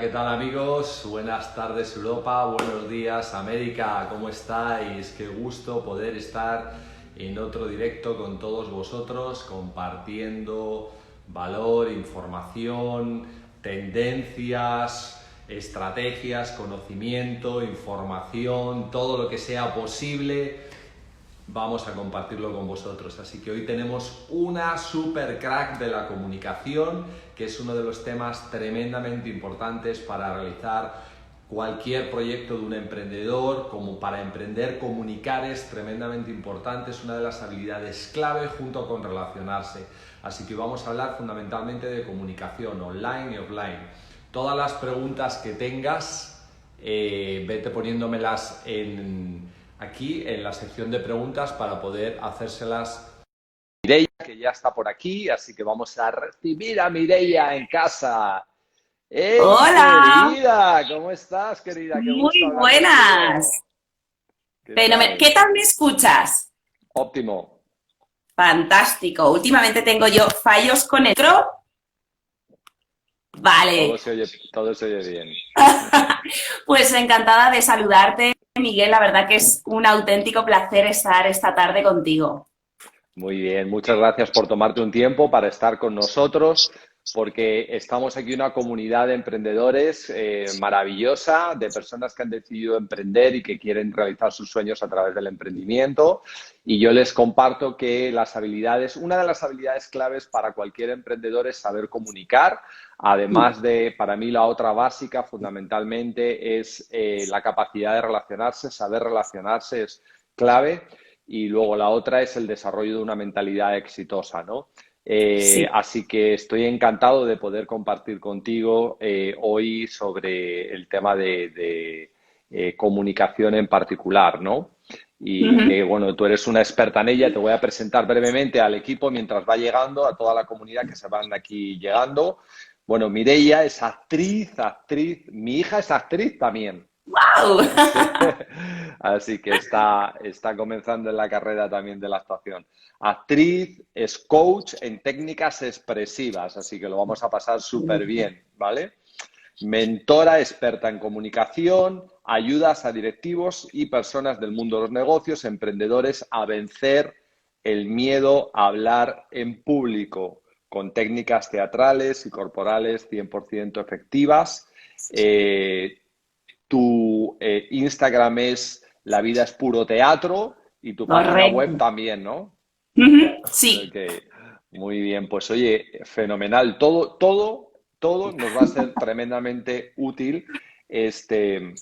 ¿qué tal amigos? Buenas tardes Europa, buenos días América, ¿cómo estáis? Qué gusto poder estar en otro directo con todos vosotros, compartiendo valor, información, tendencias, estrategias, conocimiento, información, todo lo que sea posible. Vamos a compartirlo con vosotros. Así que hoy tenemos una super crack de la comunicación, que es uno de los temas tremendamente importantes para realizar cualquier proyecto de un emprendedor. Como para emprender, comunicar es tremendamente importante, es una de las habilidades clave junto con relacionarse. Así que vamos a hablar fundamentalmente de comunicación online y offline. Todas las preguntas que tengas, vete poniéndomelas aquí en la sección de preguntas para poder hacérselas. Mireia, que ya está por aquí, así que vamos a recibir a Mireia en casa. ¡Hey, Hola, querida! ¿Cómo estás, querida? Qué gusto muy hablar contigo. buenas. ¿Qué tal? ¿Qué tal me escuchas? Óptimo. Fantástico. Últimamente tengo yo fallos con el micro. Todo Vale, todo se oye bien. pues encantada de saludarte, Miguel. La verdad que es un auténtico placer estar esta tarde contigo. Muy bien, muchas gracias por tomarte un tiempo para estar con nosotros, porque estamos aquí una comunidad de emprendedores maravillosa, de personas que han decidido emprender y que quieren realizar sus sueños a través del emprendimiento. Y yo les comparto que una de las habilidades claves para cualquier emprendedor es saber comunicar. Además de, para mí, la otra básica, fundamentalmente, es la capacidad de relacionarse. Saber relacionarse es clave. Y luego la otra es el desarrollo de una mentalidad exitosa, ¿no? Sí. Así que estoy encantado de poder compartir contigo hoy sobre el tema de comunicación en particular, ¿no? Y Ujú. que, bueno, tú eres una experta en ella. Te voy a presentar brevemente al equipo mientras va llegando, a toda la comunidad que se van aquí llegando. Bueno, Mireia es actriz. Mi hija es actriz también. ¡Wow! Así, así que está comenzando en la carrera también de la actuación. Actriz, es coach en técnicas expresivas, así que lo vamos a pasar súper bien, ¿vale? Mentora experta en comunicación, ayudas a directivos y personas del mundo de los negocios, emprendedores, a vencer el miedo a hablar en público con técnicas teatrales y corporales 100% efectivas. Eh, Tu Instagram es La vida es puro teatro y tu página web Correcto. también, ¿no? Ujú. Sí. Ok, muy bien. Pues oye, fenomenal. Todo nos va a ser tremendamente útil. Este,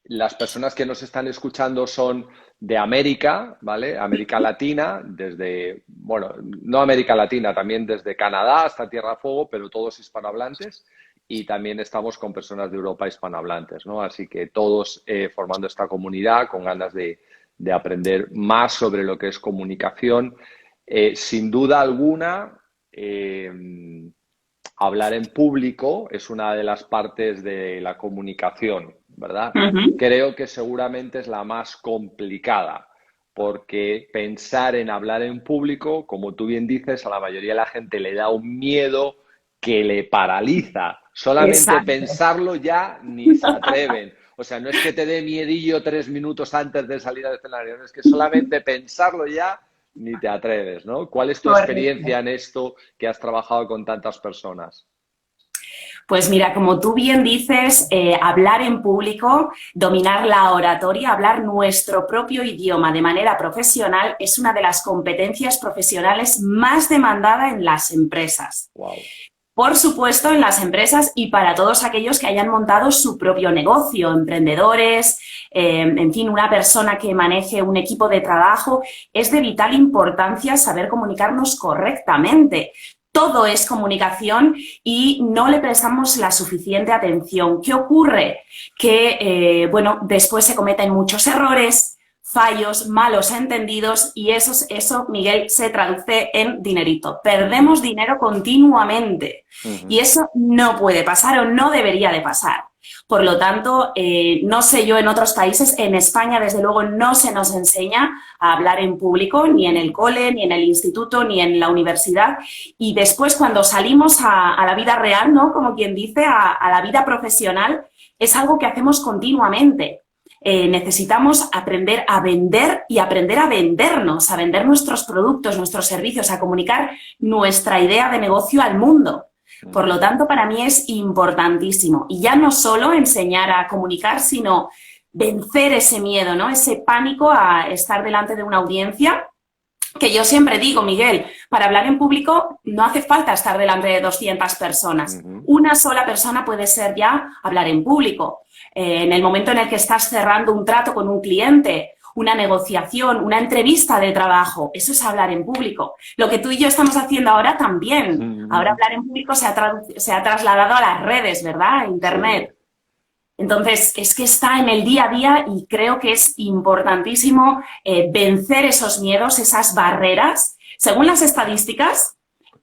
las personas que nos están escuchando son de América, ¿vale? América Latina, bueno, no América Latina, también desde Canadá hasta Tierra del Fuego, pero todos hispanohablantes. Y también estamos con personas de Europa hispanohablantes, ¿no? Así que todos formando esta comunidad con ganas de aprender más sobre lo que es comunicación. Sin duda alguna, hablar en público es una de las partes de la comunicación, ¿verdad? Ujú. Creo que seguramente es la más complicada, porque pensar en hablar en público, como tú bien dices, a la mayoría de la gente le da un miedo que le paraliza. Solamente Exacto. pensarlo ya ni se atreven. O sea, no es que te dé miedillo 3 minutos antes de salir al escenario, no es que solamente pensarlo ya ni te atreves, ¿no? ¿Cuál es tu experiencia Correcto. en esto que has trabajado con tantas personas? Pues mira, como tú bien dices, hablar en público, dominar la oratoria, hablar nuestro propio idioma de manera profesional es una de las competencias profesionales más demandada en las empresas. Wow. Por supuesto, en las empresas y para todos aquellos que hayan montado su propio negocio, emprendedores, en fin, una persona que maneje un equipo de trabajo, es de vital importancia saber comunicarnos correctamente. Todo es comunicación y no le prestamos la suficiente atención. ¿Qué ocurre? Que, bueno, después se cometen muchos errores, fallos, malos entendidos y eso, Miguel, se traduce en dinerito. Ujú, Perdemos dinero continuamente y ujú. eso no puede pasar o no debería de pasar. Por lo tanto, no sé yo en otros países, en España desde luego no se nos enseña a hablar en público, ni en el cole, ni en el instituto, ni en la universidad. Y después cuando salimos a la vida real, ¿no? Como quien dice, a la vida profesional, es algo que hacemos continuamente. Necesitamos aprender a vender y aprender a vendernos, a vender nuestros productos, nuestros servicios, a comunicar nuestra idea de negocio al mundo. Por lo tanto, para mí es importantísimo. Y ya no solo enseñar a comunicar, sino vencer ese miedo, ¿no? Ese pánico a estar delante de una audiencia. Que yo siempre digo, Miguel, para hablar en público no hace falta estar delante de 200 personas. Una sola persona puede ser ya hablar en público. En el momento en el que estás cerrando un trato con un cliente, una negociación, una entrevista de trabajo, eso es hablar en público. Lo que tú y yo estamos haciendo ahora también. Ahora hablar en público se ha trasladado a las redes, ¿verdad? A Internet. Entonces, es que está en el día a día y creo que es importantísimo vencer esos miedos, esas barreras. Según las estadísticas,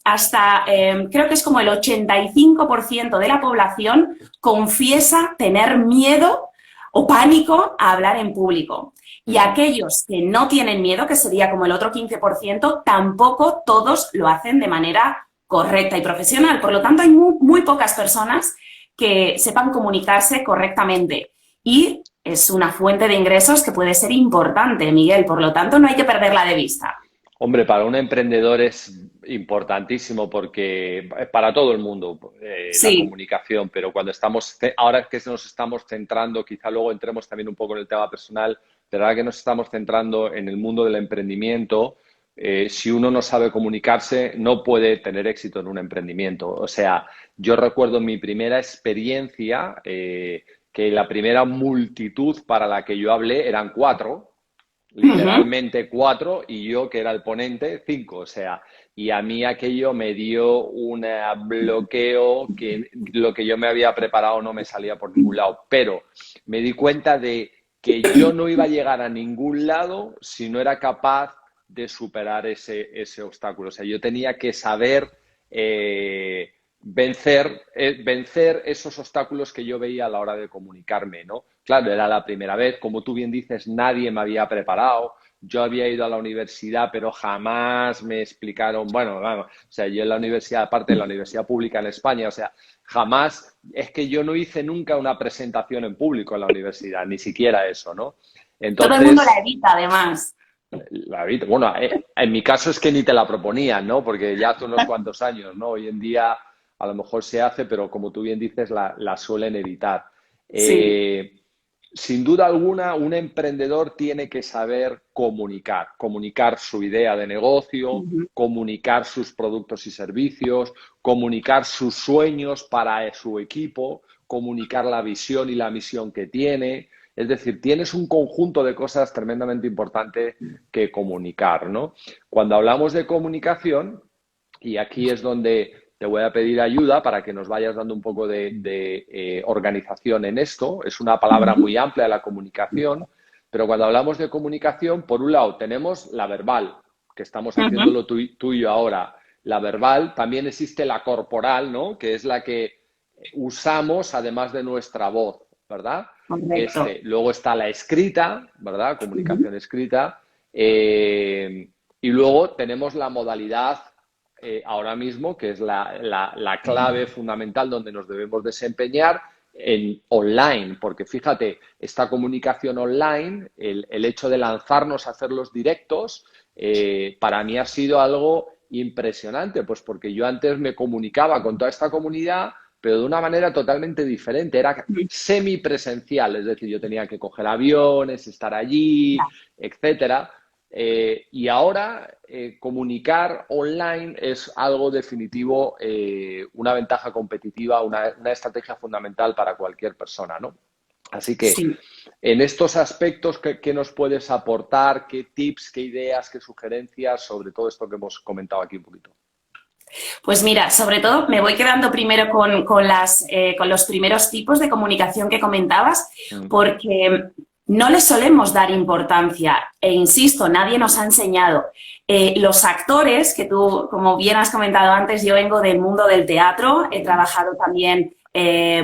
hasta creo que es como el 85% de la población confiesa tener miedo o pánico a hablar en público. Y aquellos que no tienen miedo, que sería como el otro 15%, tampoco todos lo hacen de manera correcta y profesional. Por lo tanto, hay muy pocas personas que sepan comunicarse correctamente. Y es una fuente de ingresos que puede ser importante, Miguel. Por lo tanto, no hay que perderla de vista. Hombre, para un emprendedor es importantísimo porque para todo el mundo la comunicación, pero cuando ahora que nos estamos centrando, quizá luego entremos también un poco en el tema personal, pero ahora que nos estamos centrando en el mundo del emprendimiento, si uno no sabe comunicarse, no puede tener éxito en un emprendimiento. O sea, yo recuerdo mi primera experiencia, que la primera multitud para la que yo hablé eran 4, literalmente 4, y yo, que era el ponente, 5. O sea, y a mí aquello me dio un bloqueo que lo que yo me había preparado no me salía por ningún lado. Pero me di cuenta de que yo no iba a llegar a ningún lado si no era capaz de superar ese obstáculo. O sea, yo tenía que saber vencer esos obstáculos que yo veía a la hora de comunicarme, ¿no? Claro, era la primera vez. Como tú bien dices, nadie me había preparado. Yo había ido a la universidad, pero jamás me explicaron, bueno, o sea, yo en la universidad, aparte de la universidad pública en España, o sea, jamás, es que yo no hice nunca una presentación en público en la universidad, ni siquiera eso, ¿no? Entonces, todo el mundo la evita, además. Bueno, en mi caso es que ni te la proponían, ¿no? Porque ya hace unos cuantos años, ¿no? Hoy en día a lo mejor se hace, pero como tú bien dices, la suelen evitar. Sí. Sin duda alguna, un emprendedor tiene que saber comunicar su idea de negocio, comunicar sus productos y servicios, comunicar sus sueños para su equipo, comunicar la visión y la misión que tiene. Es decir, tienes un conjunto de cosas tremendamente importantes que comunicar, ¿no? Cuando hablamos de comunicación, y aquí es donde te voy a pedir ayuda para que nos vayas dando un poco de organización en esto. Es una palabra muy amplia, la comunicación, pero cuando hablamos de comunicación, por un lado tenemos la verbal, que estamos haciéndolo tú y yo ahora. La verbal, también existe la corporal, ¿no? Que es la que usamos además de nuestra voz, ¿verdad? Luego está la escrita, ¿verdad? Comunicación escrita. Y luego tenemos la modalidad ahora mismo, que es la clave fundamental donde nos debemos desempeñar en online, porque fíjate, esta comunicación online, el hecho de lanzarnos a hacer los directos, para mí ha sido algo impresionante, pues porque yo antes me comunicaba con toda esta comunidad, pero de una manera totalmente diferente, era semipresencial, es decir, yo tenía que coger aviones, estar allí, etcétera. Y ahora comunicar online es algo definitivo, una ventaja competitiva, una estrategia fundamental para cualquier persona, ¿no? Así que en estos aspectos, ¿qué nos puedes aportar? ¿Qué tips, qué ideas, qué sugerencias sobre todo esto que hemos comentado aquí un poquito? Pues mira, sobre todo me voy quedando primero con los primeros tipos de comunicación que comentabas, porque no le solemos dar importancia e insisto, nadie nos ha enseñado. Los actores, que tú, como bien has comentado antes, yo vengo del mundo del teatro, he trabajado también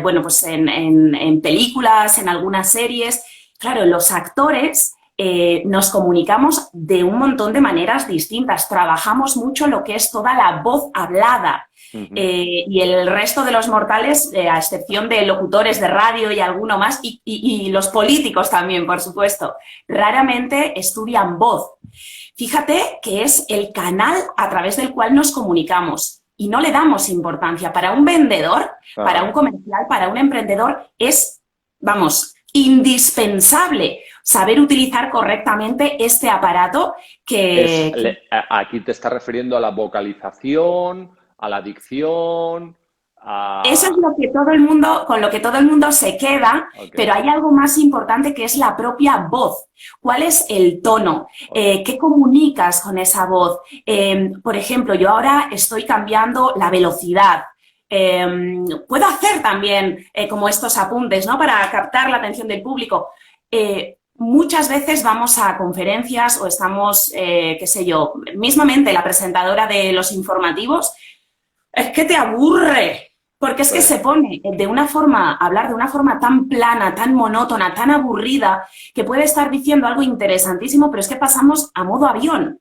bueno, pues en películas, en algunas series. Claro, los actores nos comunicamos de un montón de maneras distintas. Trabajamos mucho lo que es toda la voz hablada. Y el resto de los mortales, a excepción de locutores de radio y alguno más, y los políticos también, por supuesto, raramente estudian voz. Fíjate que es el canal a través del cual nos comunicamos y no le damos importancia. Para un vendedor, para un comercial, para un emprendedor es, vamos, indispensable saber utilizar correctamente este aparato aquí te estás refiriendo a la vocalización, a la dicción, Eso es lo que todo el mundo, con lo que todo el mundo se queda, pero hay algo más importante que es la propia voz. ¿Cuál es el tono? ¿Qué comunicas con esa voz? Por ejemplo, yo ahora estoy cambiando la velocidad. Puedo hacer también como estos apuntes, ¿no? Para captar la atención del público. Muchas veces vamos a conferencias o estamos, qué sé yo, mismamente la presentadora de los informativos, es que te aburre. Porque es que se pone de una forma, a hablar de una forma tan plana, tan monótona, tan aburrida, que puede estar diciendo algo interesantísimo, pero es que pasamos a modo avión.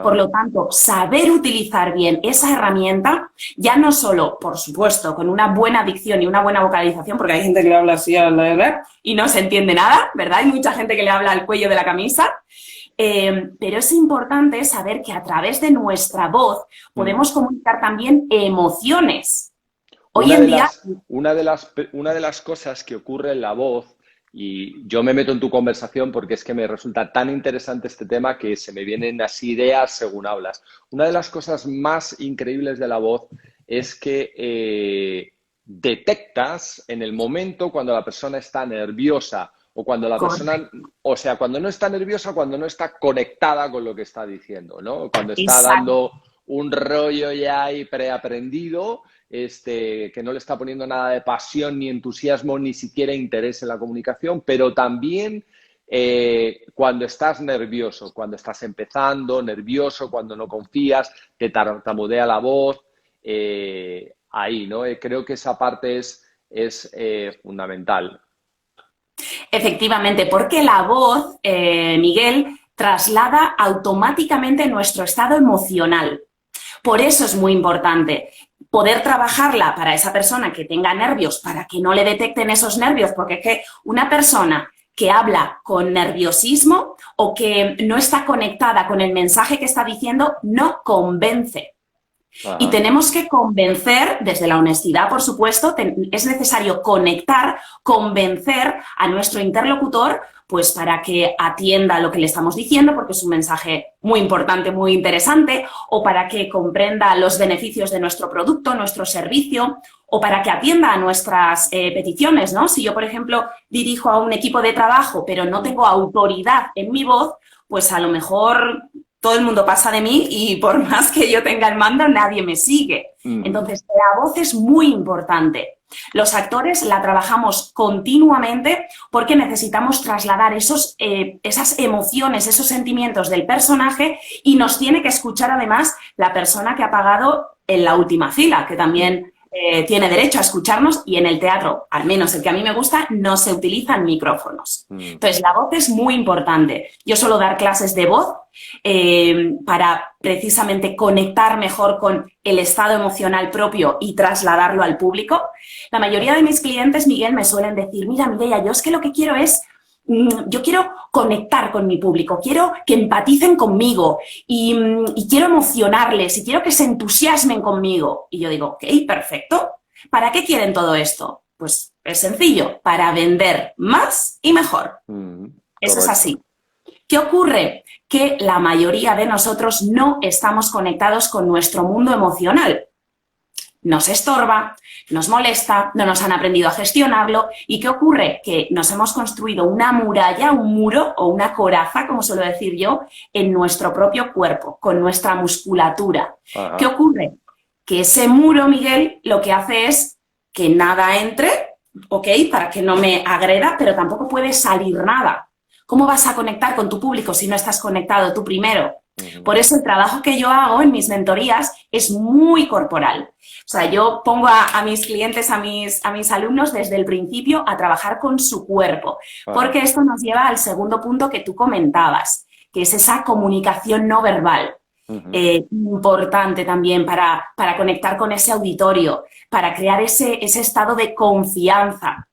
Por lo tanto, saber utilizar bien esa herramienta, ya no solo, por supuesto, con una buena dicción y una buena vocalización, porque hay gente que le habla así y no se entiende nada, ¿verdad? Hay mucha gente que le habla al cuello de la camisa. Pero es importante saber que a través de nuestra voz podemos comunicar también emociones. Hoy en día... Una de las cosas que ocurre en la voz, y yo me meto en tu conversación porque es que me resulta tan interesante este tema que se me vienen así ideas según hablas. Una de las cosas más increíbles de la voz es que detectas en el momento cuando la persona está nerviosa o cuando la persona, o sea, cuando no está nerviosa, cuando no está conectada con lo que está diciendo, ¿no? Cuando está dando un rollo ya ahí preaprendido, que no le está poniendo nada de pasión, ni entusiasmo, ni siquiera interés en la comunicación, pero también cuando estás nervioso, cuando estás empezando, nervioso, cuando no confías, te tartamudea la voz, ahí, ¿no? Creo que esa parte es fundamental. Efectivamente, porque la voz, Miguel, traslada automáticamente nuestro estado emocional. Por eso es muy importante poder trabajarla para esa persona que tenga nervios, para que no le detecten esos nervios, porque es que una persona que habla con nerviosismo o que no está conectada con el mensaje que está diciendo no convence. Y tenemos que convencer, desde la honestidad, por supuesto, es necesario conectar, convencer a nuestro interlocutor, pues para que atienda lo que le estamos diciendo, porque es un mensaje muy importante, muy interesante, o para que comprenda los beneficios de nuestro producto, nuestro servicio, o para que atienda a nuestras peticiones, ¿no? Si yo, por ejemplo, dirijo a un equipo de trabajo, pero no tengo autoridad en mi voz, pues a lo mejor todo el mundo pasa de mí y por más que yo tenga el mando, nadie me sigue. Entonces, la voz es muy importante. Los actores la trabajamos continuamente porque necesitamos trasladar esas emociones, esos sentimientos del personaje y nos tiene que escuchar además la persona que ha pagado en la última fila, que también tiene derecho a escucharnos, y en el teatro, al menos el que a mí me gusta, no se utilizan micrófonos. Entonces, la voz es muy importante. Yo suelo dar clases de voz para precisamente conectar mejor con el estado emocional propio y trasladarlo al público. La mayoría de mis clientes, Miguel, me suelen decir, mira, Mireia, yo es que lo que quiero es... Yo quiero conectar con mi público, quiero que empaticen conmigo y quiero emocionarles y quiero que se entusiasmen conmigo. Y yo digo, ok, perfecto. ¿Para qué quieren todo esto? Pues es sencillo, para vender más y mejor. Eso es así. ¿Qué ocurre? Que la mayoría de nosotros no estamos conectados con nuestro mundo emocional. Nos estorba, nos molesta, no nos han aprendido a gestionarlo. ¿Y qué ocurre? Que nos hemos construido una muralla, un muro o una coraza, como suelo decir yo, en nuestro propio cuerpo, con nuestra musculatura. ¿Qué ocurre? Que ese muro, Miguel, lo que hace es que nada entre, ¿ok? Para que no me agreda, pero tampoco puede salir nada. ¿Cómo vas a conectar con tu público si no estás conectado tú primero? Por eso el trabajo que yo hago en mis mentorías es muy corporal. O sea, yo pongo a mis clientes, a mis alumnos desde el principio a trabajar con su cuerpo, porque esto nos lleva al segundo punto que tú comentabas, que es esa comunicación no verbal. Importante también para conectar con ese auditorio, para crear ese estado de confianza.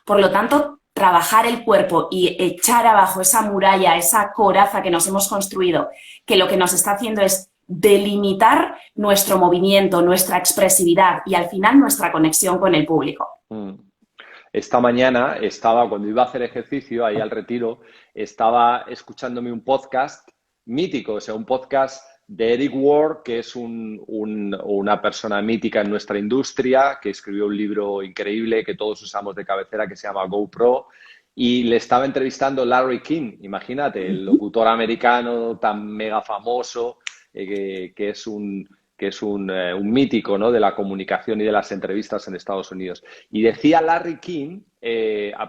Por lo tanto, trabajar el cuerpo y echar abajo esa muralla, esa coraza que nos hemos construido, que lo que nos está haciendo es delimitar nuestro movimiento, nuestra expresividad y al final nuestra conexión con el público. Esta mañana cuando iba a hacer ejercicio ahí al retiro, estaba escuchándome un podcast mítico, o sea, un podcast de Eric Ward, que es una persona mítica en nuestra industria, que escribió un libro increíble que todos usamos de cabecera que se llama GoPro, y le estaba entrevistando Larry King, imagínate, el locutor americano tan mega famoso, que es un mítico, ¿no?, de la comunicación y de las entrevistas en Estados Unidos. Y decía Larry King,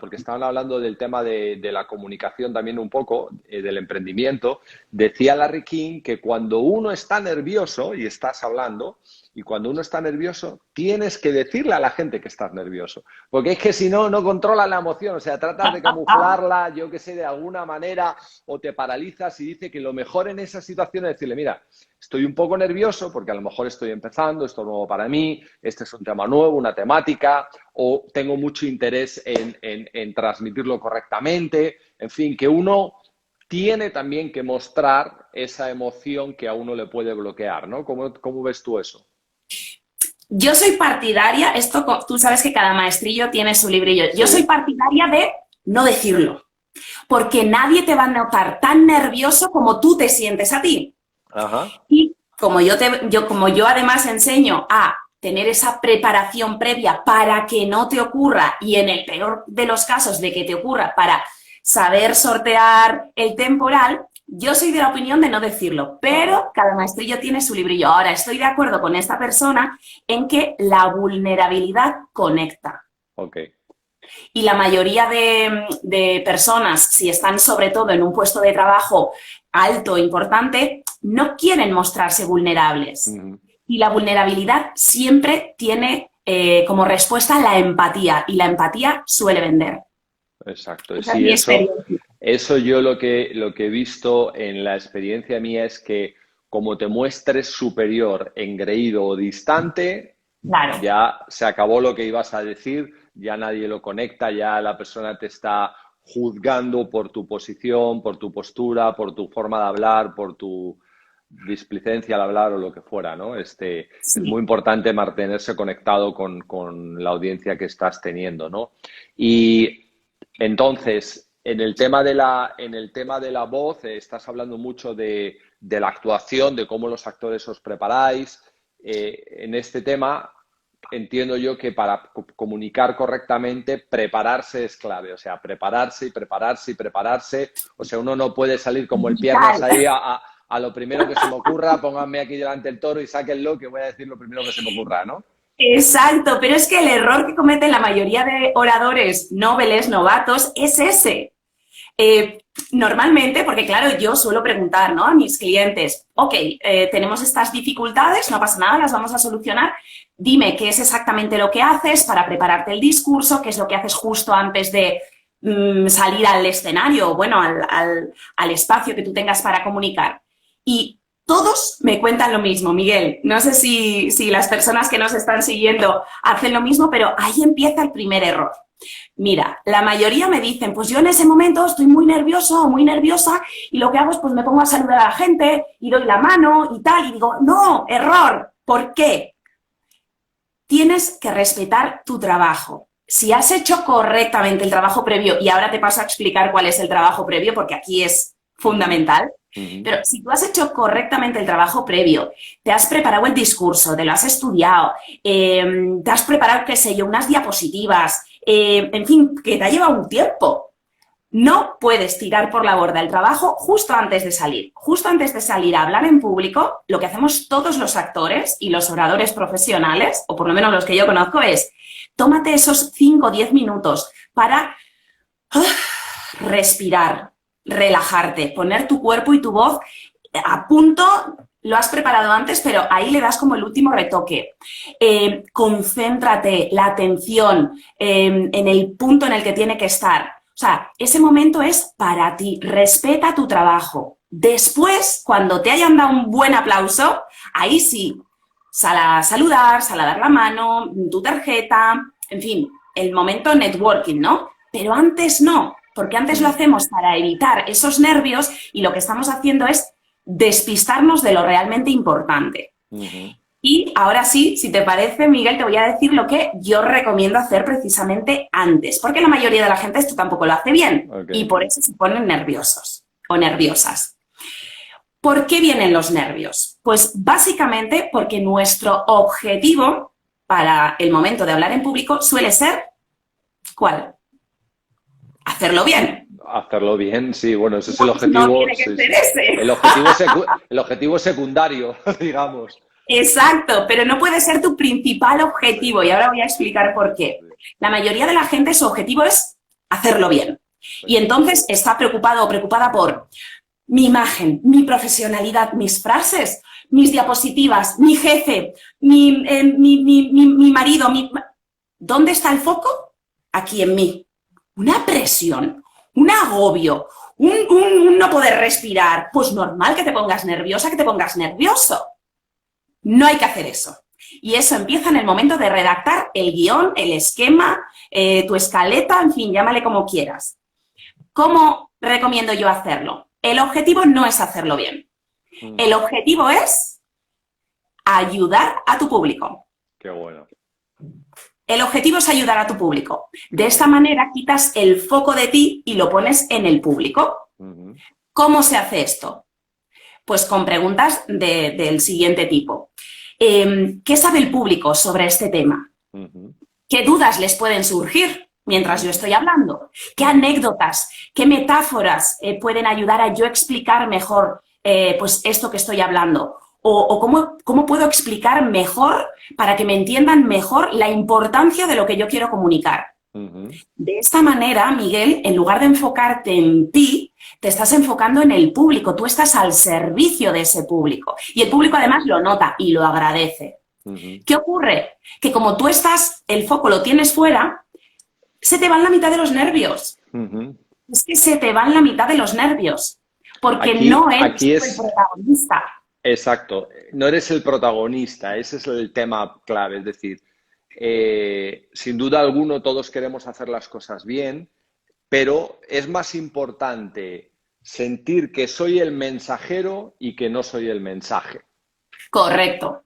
porque estaban hablando del tema de la comunicación también un poco, del emprendimiento, decía Larry King que cuando uno está nervioso, y estás hablando, y cuando uno está nervioso, tienes que decirle a la gente que estás nervioso. Porque es que si no, no controlas la emoción. O sea, tratas de camuflarla, yo qué sé, de alguna manera, o te paralizas y dice que lo mejor en esa situación es decirle, mira, estoy un poco nervioso porque a lo mejor estoy empezando, esto es nuevo para mí, este es un tema nuevo, una temática, o tengo mucho interés en transmitirlo correctamente. En fin, que uno tiene también que mostrar esa emoción que a uno le puede bloquear, ¿no? ¿Cómo ves tú eso? Yo soy partidaria, tú sabes que cada maestrillo tiene su librillo, yo soy partidaria de no decirlo, porque nadie te va a notar tan nervioso como tú te sientes a ti. Ajá. Y como yo además enseño a tener esa preparación previa para que no te ocurra y en el peor de los casos de que te ocurra para saber sortear el temporal, yo soy de la opinión de no decirlo, pero cada maestrillo tiene su librillo. Ahora, estoy de acuerdo con esta persona en que la vulnerabilidad conecta. Okay. Y la mayoría de personas, si están sobre todo en un puesto de trabajo alto, importante, no quieren mostrarse vulnerables. Y la vulnerabilidad siempre tiene como respuesta la empatía, y la empatía suele vender. Exacto. Sí, eso yo lo que he visto en la experiencia mía es que como te muestres superior, engreído o distante, claro, ya se acabó lo que ibas a decir, ya nadie lo conecta, ya la persona te está juzgando por tu posición, por tu postura, por tu forma de hablar, por tu displicencia al hablar o lo que fuera, ¿no? Sí. Es muy importante mantenerse conectado con la audiencia que estás teniendo, ¿no? Y entonces, en el tema de la voz, estás hablando mucho de la actuación, de cómo los actores os preparáis. En este tema, entiendo yo que para comunicar correctamente, prepararse es clave. O sea, prepararse y prepararse y prepararse. O sea, uno no puede salir como el piernas ahí a lo primero que se me ocurra, pónganme aquí delante el toro y sáquenlo, que voy a decir lo primero que se me ocurra, ¿no? Exacto, pero es que el error que cometen la mayoría de oradores novatos, es ese. Normalmente, porque claro, yo suelo preguntar, ¿no?, a mis clientes, ok, tenemos estas dificultades, no pasa nada, las vamos a solucionar, dime qué es exactamente lo que haces para prepararte el discurso, qué es lo que haces justo antes de salir al escenario, bueno, al espacio que tú tengas para comunicar. Y todos me cuentan lo mismo, Miguel. No sé si las personas que nos están siguiendo hacen lo mismo, pero ahí empieza el primer error. Mira, la mayoría me dicen, pues yo en ese momento estoy muy nervioso o muy nerviosa y lo que hago es pues me pongo a saludar a la gente y doy la mano y tal. Y digo, no, error. ¿Por qué? Tienes que respetar tu trabajo. Si has hecho correctamente el trabajo previo, y ahora te paso a explicar cuál es el trabajo previo, porque aquí es fundamental, pero si tú has hecho correctamente el trabajo previo, te has preparado el discurso, te lo has estudiado, te has preparado, qué sé yo, unas diapositivas, en fin, que te ha llevado un tiempo. No puedes tirar por la borda el trabajo justo antes de salir. Justo antes de salir a hablar en público, lo que hacemos todos los actores y los oradores profesionales, o por lo menos los que yo conozco, es tómate esos 5 o 10 minutos para respirar, relajarte, poner tu cuerpo y tu voz a punto, lo has preparado antes, pero ahí le das como el último retoque. Concéntrate, la atención en el punto en el que tiene que estar. O sea, ese momento es para ti, respeta tu trabajo. Después, cuando te hayan dado un buen aplauso, ahí sí, sal a saludar, sal a dar la mano, tu tarjeta, en fin, el momento networking, ¿no? Pero antes no, porque antes lo hacemos para evitar esos nervios y lo que estamos haciendo es despistarnos de lo realmente importante. Y ahora sí, si te parece, Miguel, te voy a decir lo que yo recomiendo hacer precisamente antes, porque la mayoría de la gente esto tampoco lo hace bien y por eso se ponen nerviosos o nerviosas. ¿Por qué vienen los nervios? Pues básicamente porque nuestro objetivo para el momento de hablar en público suele ser, ¿cuál? Hacerlo bien. Hacerlo bien, sí, bueno, ese es el objetivo. No tiene que ser ese. El objetivo secundario, digamos. Exacto, pero no puede ser tu principal objetivo y ahora voy a explicar por qué. La mayoría de la gente su objetivo es hacerlo bien y entonces está preocupado o preocupada por mi imagen, mi profesionalidad, mis frases, mis diapositivas, mi jefe, mi marido. ¿Dónde está el foco? Aquí en mí. Una presión, un agobio, un no poder respirar. Pues normal que te pongas nerviosa, que te pongas nervioso. No hay que hacer eso. Y eso empieza en el momento de redactar el guión, el esquema, tu escaleta, en fin, llámale como quieras. ¿Cómo recomiendo yo hacerlo? El objetivo no es hacerlo bien. El objetivo es ayudar a tu público. Qué bueno. El objetivo es ayudar a tu público. De esta manera quitas el foco de ti y lo pones en el público. ¿Cómo se hace esto? Pues con preguntas del siguiente tipo. ¿Qué sabe el público sobre este tema? ¿Qué dudas les pueden surgir mientras yo estoy hablando? ¿Qué anécdotas, qué metáforas pueden ayudar a yo explicar mejor pues esto que estoy hablando? ¿O cómo puedo explicar mejor para que me entiendan mejor la importancia de lo que yo quiero comunicar? De esta manera, Miguel, en lugar de enfocarte en ti, te estás enfocando en el público. Tú estás al servicio de ese público. Y el público además lo nota y lo agradece. ¿Qué ocurre? Que como tú estás, el foco lo tienes fuera, se te van la mitad de los nervios. Es que se te van la mitad de los nervios. Porque no eres el protagonista. Exacto. No eres el protagonista. Ese es el tema clave. Es decir, sin duda alguna todos queremos hacer las cosas bien, pero es más importante sentir que soy el mensajero y que no soy el mensaje. Correcto.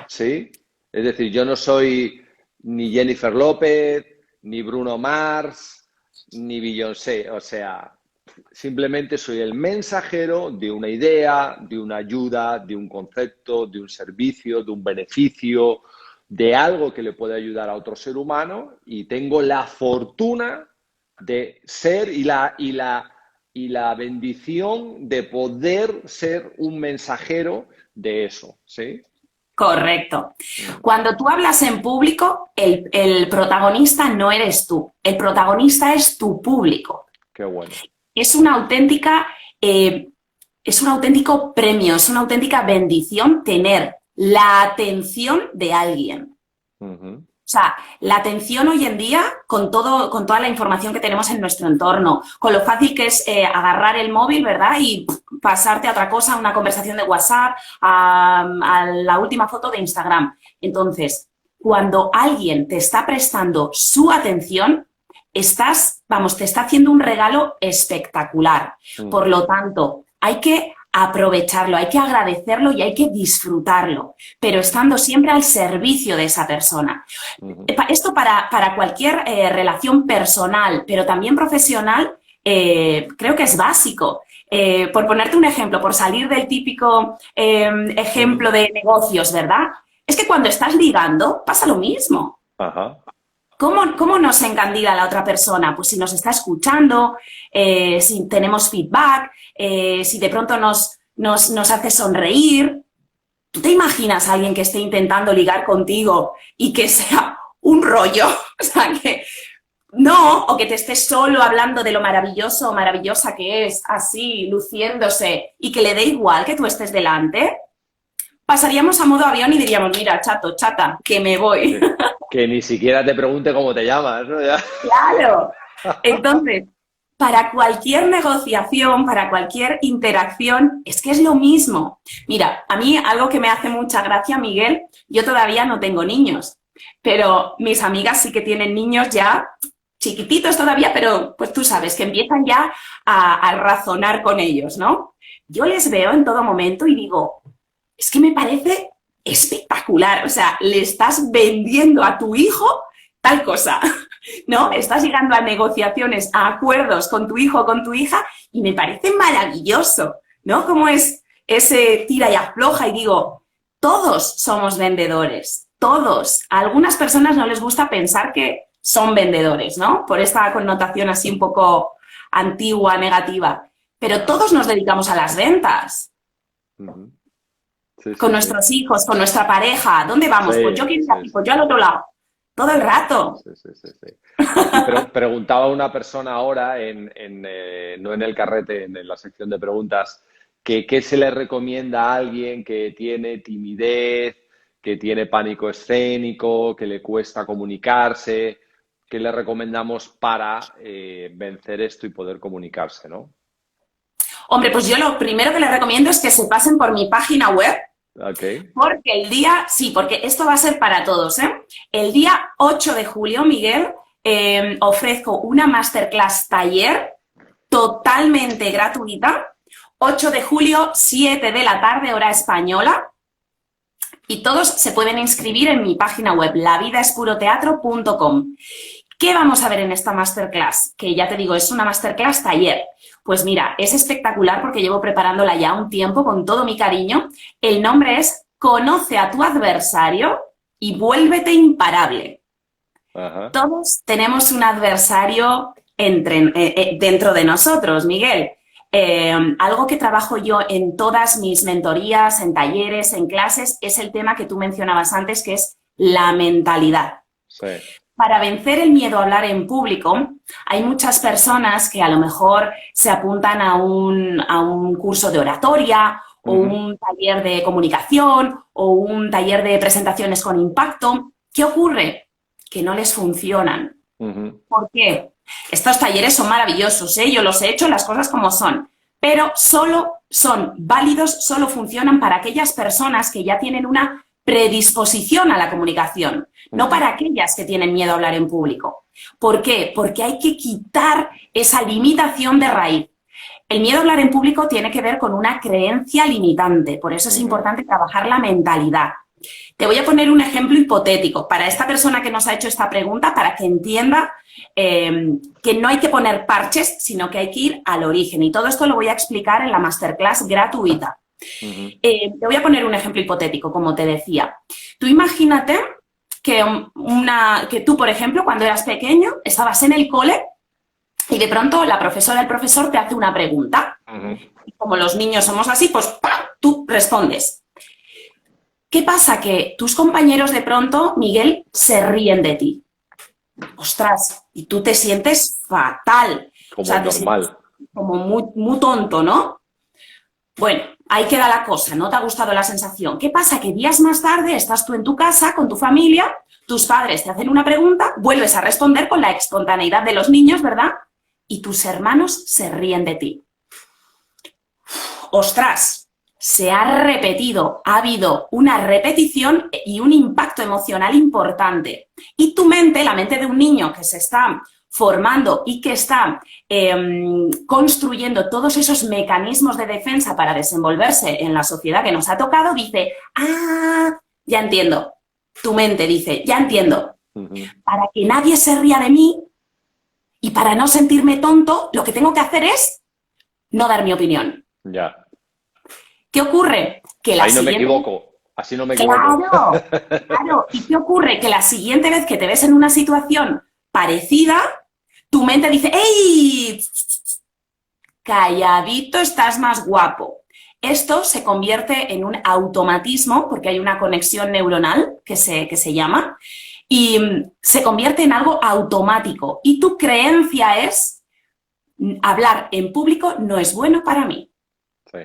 ¿Sí? Es decir, yo no soy ni Jennifer López, ni Bruno Mars, ni Beyoncé. O sea, simplemente soy el mensajero de una idea, de una ayuda, de un concepto, de un servicio, de un beneficio, de algo que le puede ayudar a otro ser humano y tengo la fortuna de ser y la bendición de poder ser un mensajero de eso, ¿sí? Correcto. Cuando tú hablas en público, el protagonista no eres tú, el protagonista es tu público. Qué bueno. Es una auténtica, es un auténtico premio, es una auténtica bendición tener la atención de alguien. O sea, la atención hoy en día, con toda la información que tenemos en nuestro entorno, con lo fácil que es agarrar el móvil, ¿verdad? Y pasarte a otra cosa, a una conversación de WhatsApp, a la última foto de Instagram. Entonces, cuando alguien te está prestando su atención, te está haciendo un regalo espectacular. Por lo tanto, hay que aprovecharlo, hay que agradecerlo y hay que disfrutarlo, pero estando siempre al servicio de esa persona. Esto para cualquier relación personal, pero también profesional, creo que es básico. Por ponerte un ejemplo, por salir del típico ejemplo de negocios, ¿verdad? Es que cuando estás ligando pasa lo mismo. Ajá. ¿Cómo nos encandila a la otra persona? Pues si nos está escuchando, si tenemos feedback, si de pronto nos hace sonreír. ¿Tú te imaginas a alguien que esté intentando ligar contigo y que sea un rollo? O sea, que No, o que te estés solo hablando de lo maravilloso o maravillosa que es, así, luciéndose, y que le dé igual que tú estés delante, pasaríamos a modo avión y diríamos, mira, chato, chata, que me voy. Que ni siquiera te pregunte cómo te llamas, ¿no? Ya. Claro. Entonces, para cualquier negociación, para cualquier interacción, es que es lo mismo. Mira, a mí algo que me hace mucha gracia, Miguel, yo todavía no tengo niños, pero mis amigas sí que tienen niños ya chiquititos todavía, pero pues tú sabes que empiezan ya a razonar con ellos, ¿no? Yo les veo en todo momento y digo, es que me parece espectacular, o sea, le estás vendiendo a tu hijo tal cosa, ¿no? Estás llegando a negociaciones, a acuerdos con tu hijo o con tu hija y me parece maravilloso, ¿no? Como es ese tira y afloja y digo, todos somos vendedores, todos. A algunas personas no les gusta pensar que son vendedores, ¿no? Por esta connotación así un poco antigua, negativa. Pero todos nos dedicamos a las ventas. Sí, con nuestros hijos, con nuestra pareja. ¿Dónde vamos? Pues yo quiero ir aquí, pues yo al otro lado. Todo el rato. Sí. Aquí preguntaba una persona ahora, no en el carrete, en la sección de preguntas, que qué se le recomienda a alguien que tiene timidez, que tiene pánico escénico, que le cuesta comunicarse. ¿Qué le recomendamos para vencer esto y poder comunicarse, no? Hombre, pues yo lo primero que les recomiendo es que se pasen por mi página web. Okay. Porque porque esto va a ser para todos, ¿eh? El día 8 de julio, Miguel, ofrezco una masterclass taller totalmente gratuita. 8 de julio, 7 de la tarde, hora española. Y todos se pueden inscribir en mi página web, lavidaespuroteatro.com. ¿Qué vamos a ver en esta masterclass? Que ya te digo, es una masterclass taller. Pues mira, es espectacular porque llevo preparándola ya un tiempo con todo mi cariño. El nombre es Conoce a tu adversario y vuélvete imparable. Ajá. Todos tenemos un adversario dentro de nosotros, Miguel. Algo que trabajo yo en todas mis mentorías, en talleres, en clases, es el tema que tú mencionabas antes, que es la mentalidad. Sí. Para vencer el miedo a hablar en público, hay muchas personas que a lo mejor se apuntan a un curso de oratoria o un taller de comunicación o un taller de presentaciones con impacto. ¿Qué ocurre? Que no les funcionan. ¿Por qué? Estos talleres son maravillosos, ¿eh? Yo los he hecho, las cosas como son, pero solo son válidos, solo funcionan para aquellas personas que ya tienen una predisposición a la comunicación, no para aquellas que tienen miedo a hablar en público. ¿Por qué? Porque hay que quitar esa limitación de raíz. El miedo a hablar en público tiene que ver con una creencia limitante, por eso es importante trabajar la mentalidad. Te voy a poner un ejemplo hipotético para esta persona que nos ha hecho esta pregunta, para que entienda que no hay que poner parches, sino que hay que ir al origen. Y todo esto lo voy a explicar en la masterclass gratuita. Te voy a poner un ejemplo hipotético, como te decía. Tú imagínate que tú, por ejemplo, cuando eras pequeño, estabas en el cole y de pronto la profesora, el profesor te hace una pregunta. Y como los niños somos así, pues ¡pam!, tú respondes. ¿Qué pasa? Que tus compañeros de pronto, Miguel, se ríen de ti. Ostras, y tú te sientes fatal. Como normal. Como muy tonto, ¿no? Bueno, ahí queda la cosa, ¿no te ha gustado la sensación? ¿Qué pasa? Que días más tarde estás tú en tu casa con tu familia, tus padres te hacen una pregunta, vuelves a responder con la espontaneidad de los niños, ¿verdad? Y tus hermanos se ríen de ti. ¡Ostras! Se ha repetido, ha habido una repetición y un impacto emocional importante. Y tu mente, la mente de un niño que se está formando y que está construyendo todos esos mecanismos de defensa para desenvolverse en la sociedad que nos ha tocado, dice, ya entiendo. Tu mente dice, ya entiendo. Para que nadie se ría de mí y para no sentirme tonto, lo que tengo que hacer es no dar mi opinión. Ya. ¿Qué ocurre? Que ahí no me equivoco. Así no me equivoco. Claro. ¿Y qué ocurre? Que la siguiente vez que te ves en una situación parecida, tu mente dice, ¡ey! Calladito, estás más guapo. Esto se convierte en un automatismo porque hay una conexión neuronal que se llama y se convierte en algo automático. Y tu creencia es, hablar en público no es bueno para mí. Sí.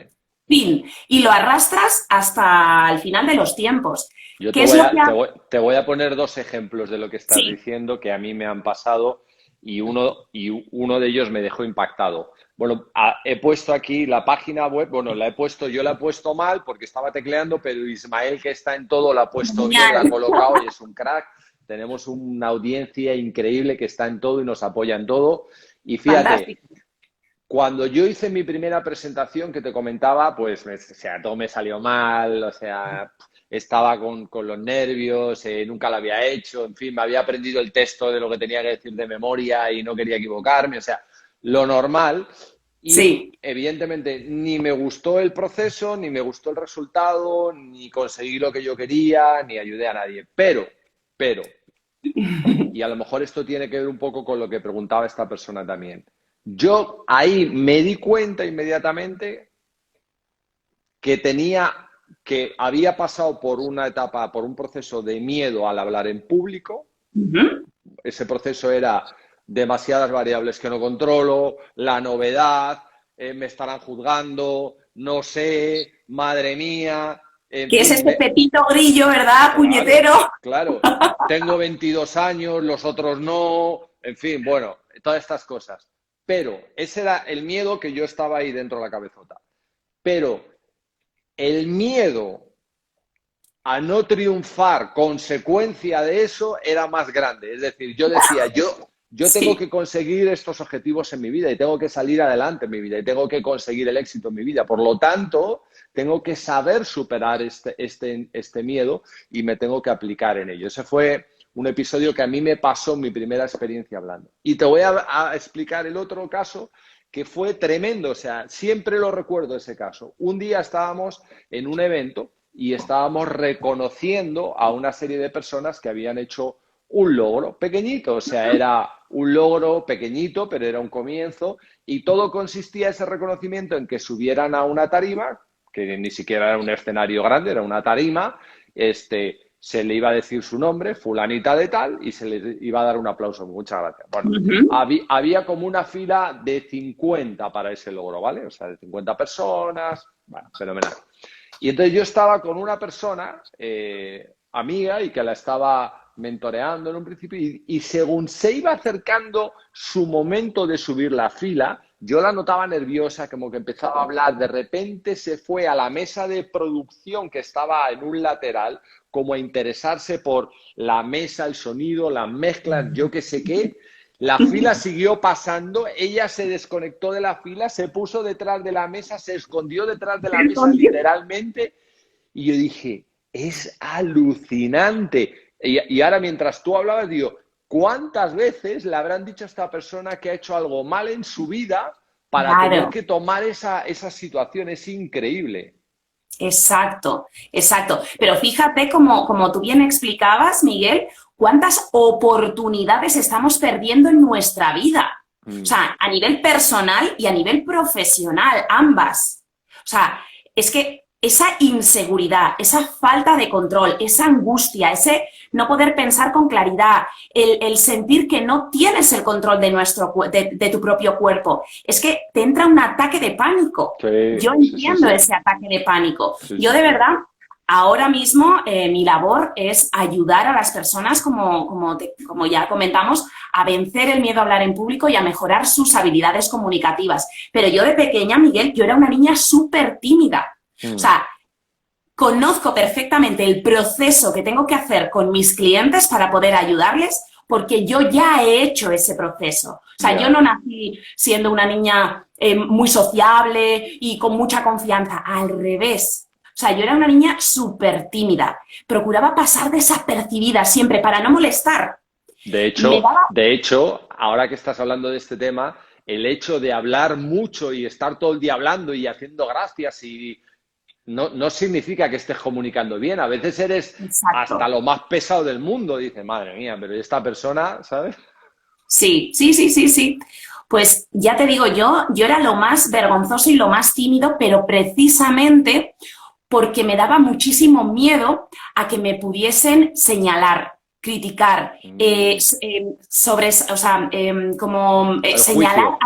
Fin. Y lo arrastras hasta el final de los tiempos. Yo ¿Qué es lo que te voy a poner dos ejemplos de lo que estás diciendo que a mí me han pasado y uno de ellos me dejó impactado. Bueno, he puesto aquí la página web, bueno, yo la he puesto mal porque estaba tecleando, pero Ismael, que está en todo, la ha puesto bien, la ha colocado y es un crack. Tenemos una audiencia increíble que está en todo y nos apoya en todo. Y fíjate, fantástico. Cuando yo hice mi primera presentación que te comentaba, pues, o sea, todo me salió mal, o sea, estaba con los nervios, nunca lo había hecho, en fin, me había aprendido el texto de lo que tenía que decir de memoria y no quería equivocarme, o sea, lo normal. Y evidentemente ni me gustó el proceso, ni me gustó el resultado, ni conseguí lo que yo quería, ni ayudé a nadie. Pero, y a lo mejor esto tiene que ver un poco con lo que preguntaba esta persona también. Yo ahí me di cuenta inmediatamente que había pasado por una etapa, por un proceso de miedo al hablar en público. Ese proceso era demasiadas variables que no controlo, la novedad, me estarán juzgando, no sé, madre mía. Que es ese Pepito Grillo, ¿verdad, puñetero? Claro, tengo 22 años, los otros no, en fin, bueno, todas estas cosas. Pero ese era el miedo que yo estaba ahí dentro de la cabezota. Pero el miedo a no triunfar, consecuencia de eso, era más grande. Es decir, yo decía, yo tengo que conseguir estos objetivos en mi vida y tengo que salir adelante en mi vida y tengo que conseguir el éxito en mi vida. Por lo tanto, tengo que saber superar este miedo y me tengo que aplicar en ello. Ese fue un episodio que a mí me pasó en mi primera experiencia hablando. Y te voy a explicar el otro caso que fue tremendo, o sea, siempre lo recuerdo ese caso. Un día estábamos en un evento y estábamos reconociendo a una serie de personas que habían hecho un logro pequeñito, o sea, era un logro pequeñito, pero era un comienzo y todo consistía ese reconocimiento en que subieran a una tarima, que ni siquiera era un escenario grande, era una tarima, se le iba a decir su nombre, fulanita de tal, y se le iba a dar un aplauso. Muchas gracias. Bueno, había como una fila de 50 para ese logro, ¿vale? O sea, de 50 personas, bueno, fenomenal. Y entonces yo estaba con una persona, amiga, y que la estaba mentoreando en un principio, y según se iba acercando su momento de subir la fila, yo la notaba nerviosa, como que empezaba a hablar, de repente se fue a la mesa de producción que estaba en un lateral, como a interesarse por la mesa, el sonido, las mezclas, yo qué sé qué. La fila siguió pasando, ella se desconectó de la fila, se puso detrás de la mesa, se escondió detrás de la mesa literalmente, y yo dije, es alucinante. Y ahora mientras tú hablabas, digo, ¿cuántas veces le habrán dicho a esta persona que ha hecho algo mal en su vida para tener que tomar esa situación? Es increíble. Exacto, exacto. Pero fíjate, como tú bien explicabas, Miguel, cuántas oportunidades estamos perdiendo en nuestra vida. O sea, a nivel personal y a nivel profesional, ambas. O sea, es que esa inseguridad, esa falta de control, esa angustia, ese no poder pensar con claridad, el sentir que no tienes el control de tu propio cuerpo, es que te entra un ataque de pánico. Yo entiendo ese ataque de pánico. Yo de verdad, ahora mismo mi labor es ayudar a las personas, como ya comentamos, a vencer el miedo a hablar en público y a mejorar sus habilidades comunicativas. Pero yo de pequeña, Miguel, yo era una niña súper tímida. O sea, conozco perfectamente el proceso que tengo que hacer con mis clientes para poder ayudarles, porque yo ya he hecho ese proceso. O sea, yo no nací siendo una niña muy sociable y con mucha confianza. Al revés. O sea, yo era una niña súper tímida. Procuraba pasar desapercibida siempre para no molestar. De hecho, ahora que estás hablando de este tema, el hecho de hablar mucho y estar todo el día hablando y haciendo gracias y no significa que estés comunicando bien. A veces eres hasta lo más pesado del mundo. Dices, madre mía, pero esta persona, ¿sabes? Sí. Pues ya te digo, yo era lo más vergonzoso y lo más tímido, pero precisamente porque me daba muchísimo miedo a que me pudiesen señalar, criticar, señalar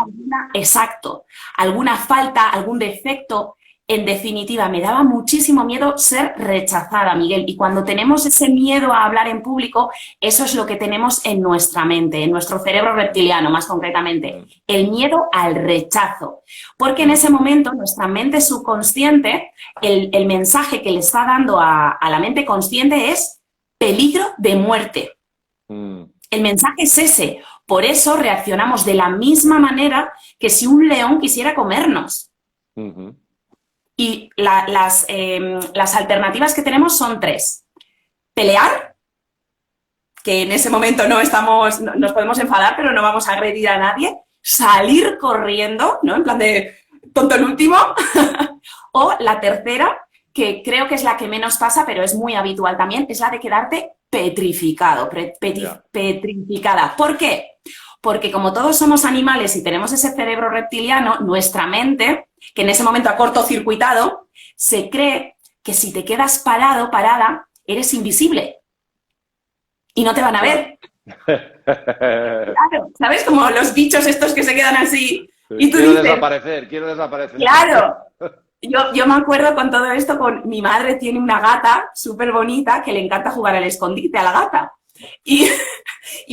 alguna falta, algún defecto. En definitiva, me daba muchísimo miedo ser rechazada, Miguel. Y cuando tenemos ese miedo a hablar en público, eso es lo que tenemos en nuestra mente, en nuestro cerebro reptiliano, más concretamente. El miedo al rechazo. Porque en ese momento, nuestra mente subconsciente, el mensaje que le está dando a la mente consciente es peligro de muerte. El mensaje es ese. Por eso reaccionamos de la misma manera que si un león quisiera comernos. Y las alternativas que tenemos son 3. Pelear, que en ese momento nos podemos enfadar, pero no vamos a agredir a nadie. Salir corriendo, ¿no? En plan de tonto el último. O la tercera, que creo que es la que menos pasa, pero es muy habitual también, es la de quedarte petrificado, petrificada. ¿Por qué? Porque como todos somos animales y tenemos ese cerebro reptiliano, nuestra mente, que en ese momento ha cortocircuitado, se cree que si te quedas parado, parada, eres invisible. Y no te van a ver. Claro, ¿sabes? Como los bichos estos que se quedan así. Y tú quiero dices, desaparecer. Claro. Yo me acuerdo con todo esto, mi madre tiene una gata súper bonita que le encanta jugar al escondite a la gata. Y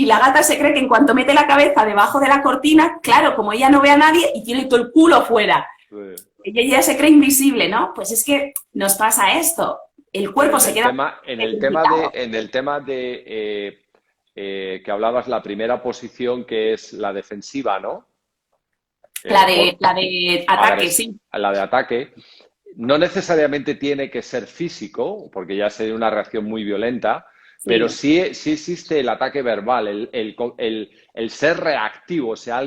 la gata se cree que en cuanto mete la cabeza debajo de la cortina, claro, como ella no ve a nadie y tiene todo el culo fuera, ella se cree invisible, ¿no? Pues es que nos pasa esto. El cuerpo se queda... En el tema de que hablabas, la primera posición, que es la defensiva, ¿no? La de ataque, sí. La de ataque. No necesariamente tiene que ser físico, porque ya sería una reacción muy violenta, pero sí existe el ataque verbal, el ser reactivo. O sea,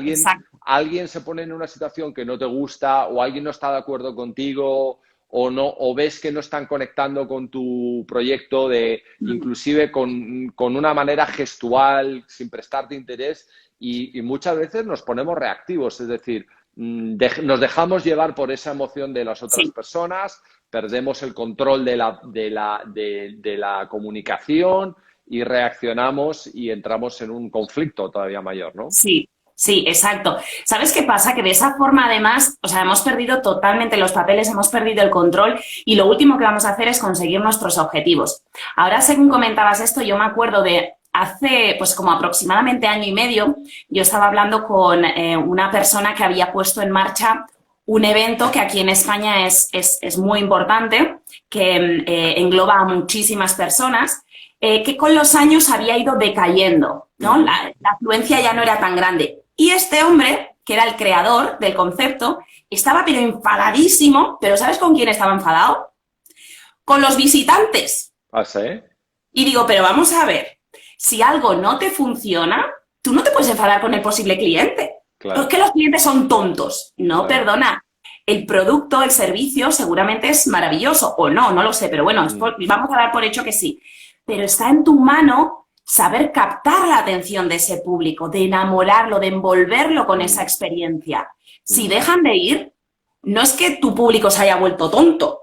alguien se pone en una situación que no te gusta, o alguien no está de acuerdo contigo, o ves que no están conectando con tu proyecto, inclusive con una manera gestual, sin prestarte interés, y muchas veces nos ponemos reactivos, es decir, nos dejamos llevar por esa emoción de las otras personas, perdemos el control de la comunicación y reaccionamos y entramos en un conflicto todavía mayor, ¿no? Sí, exacto. ¿Sabes qué pasa? Que de esa forma, además, hemos perdido totalmente los papeles, hemos perdido el control y lo último que vamos a hacer es conseguir nuestros objetivos. Ahora, según comentabas esto, yo me acuerdo de hace, pues como aproximadamente año y medio, yo estaba hablando con una persona que había puesto en marcha un evento que aquí en España es muy importante, que engloba a muchísimas personas, que con los años había ido decayendo, ¿no? La afluencia ya no era tan grande. Y este hombre, que era el creador del concepto, estaba pero enfadadísimo, pero ¿sabes con quién estaba enfadado? Con los visitantes. ¿Ah, sí? Y digo, pero vamos a ver, si algo no te funciona, tú no te puedes enfadar con el posible cliente. Claro. ¿Por qué los clientes son tontos? No, claro. Perdona. El producto, el servicio seguramente es maravilloso, o no lo sé, pero bueno, vamos a dar por hecho que sí. Pero está en tu mano saber captar la atención de ese público, de enamorarlo, de envolverlo con esa experiencia. Si dejan de ir, no es que tu público se haya vuelto tonto,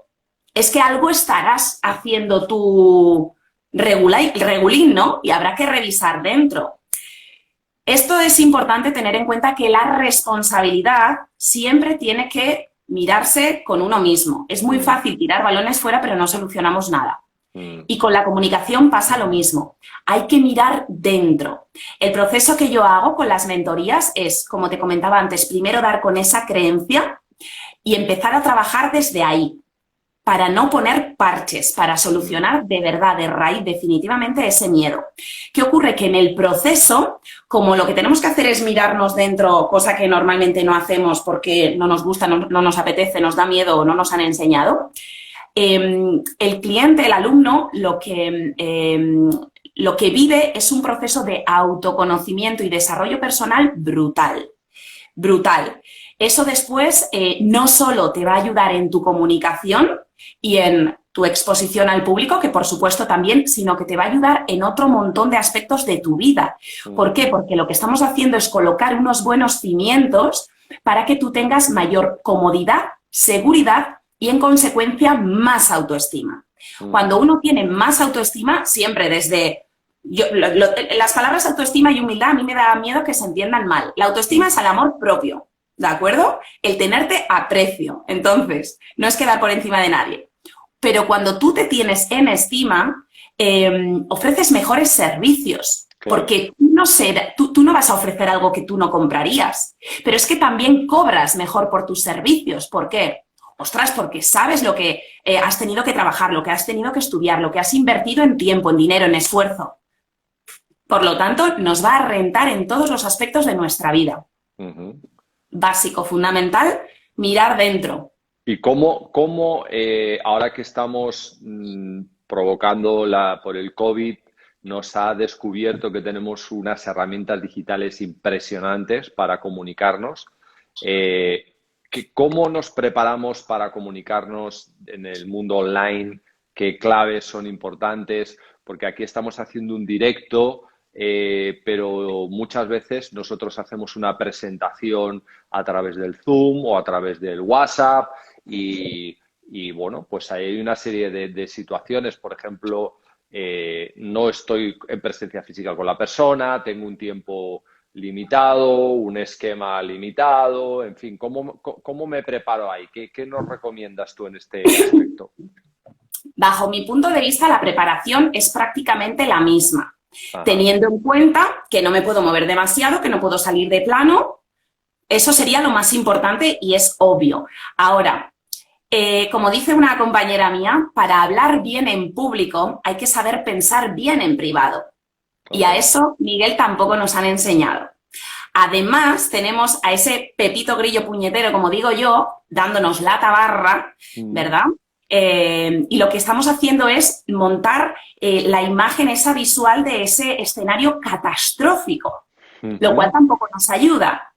es que algo estarás haciendo tú regulín, ¿no? Y habrá que revisar dentro. Esto es importante tener en cuenta que la responsabilidad siempre tiene que mirarse con uno mismo. Es muy fácil tirar balones fuera, pero no solucionamos nada. Y con la comunicación pasa lo mismo. Hay que mirar dentro. El proceso que yo hago con las mentorías es, como te comentaba antes, primero dar con esa creencia y empezar a trabajar desde ahí, para no poner parches, para solucionar de verdad, de raíz, definitivamente ese miedo. ¿Qué ocurre? Que en el proceso, como lo que tenemos que hacer es mirarnos dentro, cosa que normalmente no hacemos porque no nos gusta, no nos apetece, nos da miedo o no nos han enseñado, el cliente, el alumno, lo que vive es un proceso de autoconocimiento y desarrollo personal brutal. Brutal. Eso después no solo te va a ayudar en tu comunicación y en tu exposición al público, que por supuesto también, sino que te va a ayudar en otro montón de aspectos de tu vida. ¿Por qué? Porque lo que estamos haciendo es colocar unos buenos cimientos para que tú tengas mayor comodidad, seguridad y, en consecuencia, más autoestima. Cuando uno tiene más autoestima, siempre desde Las palabras autoestima y humildad a mí me da miedo que se entiendan mal. La autoestima es el amor propio, ¿de acuerdo? El tenerte aprecio. Entonces, no es quedar por encima de nadie. Pero cuando tú te tienes en estima, ofreces mejores servicios. Claro. Porque tú no vas a ofrecer algo que tú no comprarías. Pero es que también cobras mejor por tus servicios. ¿Por qué? Ostras, porque sabes lo que has tenido que trabajar, lo que has tenido que estudiar, lo que has invertido en tiempo, en dinero, en esfuerzo. Por lo tanto, nos va a rentar en todos los aspectos de nuestra vida. Básico, fundamental, mirar dentro. ¿Y cómo ahora que estamos provocando por el COVID, nos ha descubierto que tenemos unas herramientas digitales impresionantes para comunicarnos? ¿Cómo nos preparamos para comunicarnos en el mundo online? ¿Qué claves son importantes? Porque aquí estamos haciendo un directo, pero muchas veces nosotros hacemos una presentación a través del Zoom o a través del WhatsApp y bueno, pues hay una serie de situaciones. Por ejemplo, no estoy en presencia física con la persona, tengo un tiempo limitado, un esquema limitado, en fin, ¿cómo me preparo ahí? ¿Qué nos recomiendas tú en este aspecto? Bajo mi punto de vista, la preparación es prácticamente la misma, teniendo en cuenta que no me puedo mover demasiado, que no puedo salir de plano. Eso sería lo más importante y es obvio. Ahora, como dice una compañera mía, para hablar bien en público hay que saber pensar bien en privado. Y a eso, Miguel, tampoco nos han enseñado. Además, tenemos a ese Pepito Grillo puñetero, como digo yo, dándonos la tabarra, ¿verdad? Y lo que estamos haciendo es montar la imagen esa visual de ese escenario catastrófico, lo cual tampoco nos ayuda.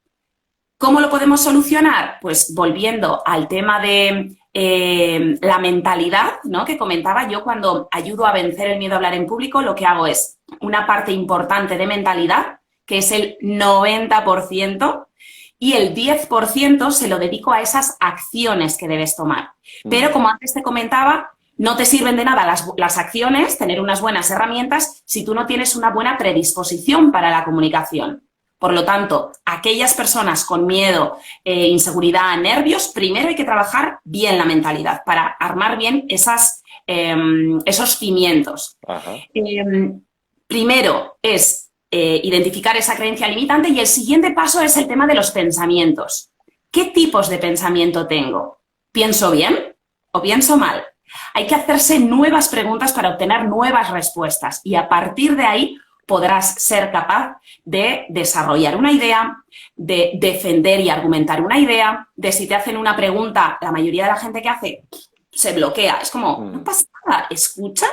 ¿Cómo lo podemos solucionar? Pues volviendo al tema de la mentalidad, ¿no?, que comentaba yo. Cuando ayudo a vencer el miedo a hablar en público, lo que hago es una parte importante de mentalidad, que es el 90%, y el 10% se lo dedico a esas acciones que debes tomar. Pero, como antes te comentaba, no te sirven de nada las acciones, tener unas buenas herramientas, si tú no tienes una buena predisposición para la comunicación. Por lo tanto, aquellas personas con miedo, inseguridad, nervios, primero hay que trabajar bien la mentalidad para armar bien esos cimientos. Primero es identificar esa creencia limitante y el siguiente paso es el tema de los pensamientos. ¿Qué tipos de pensamiento tengo? ¿Pienso bien o pienso mal? Hay que hacerse nuevas preguntas para obtener nuevas respuestas y a partir de ahí podrás ser capaz de desarrollar una idea, de defender y argumentar una idea, de si te hacen una pregunta, la mayoría de la gente que hace se bloquea. Es como, no pasa nada, escucha,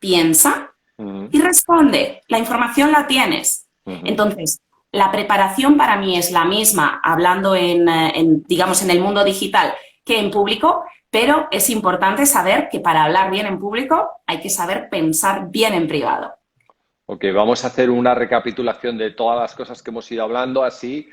piensa y responde. La información la tienes. Entonces, la preparación para mí es la misma, hablando digamos, en el mundo digital que en público, pero es importante saber que para hablar bien en público hay que saber pensar bien en privado. Ok, vamos a hacer una recapitulación de todas las cosas que hemos ido hablando así,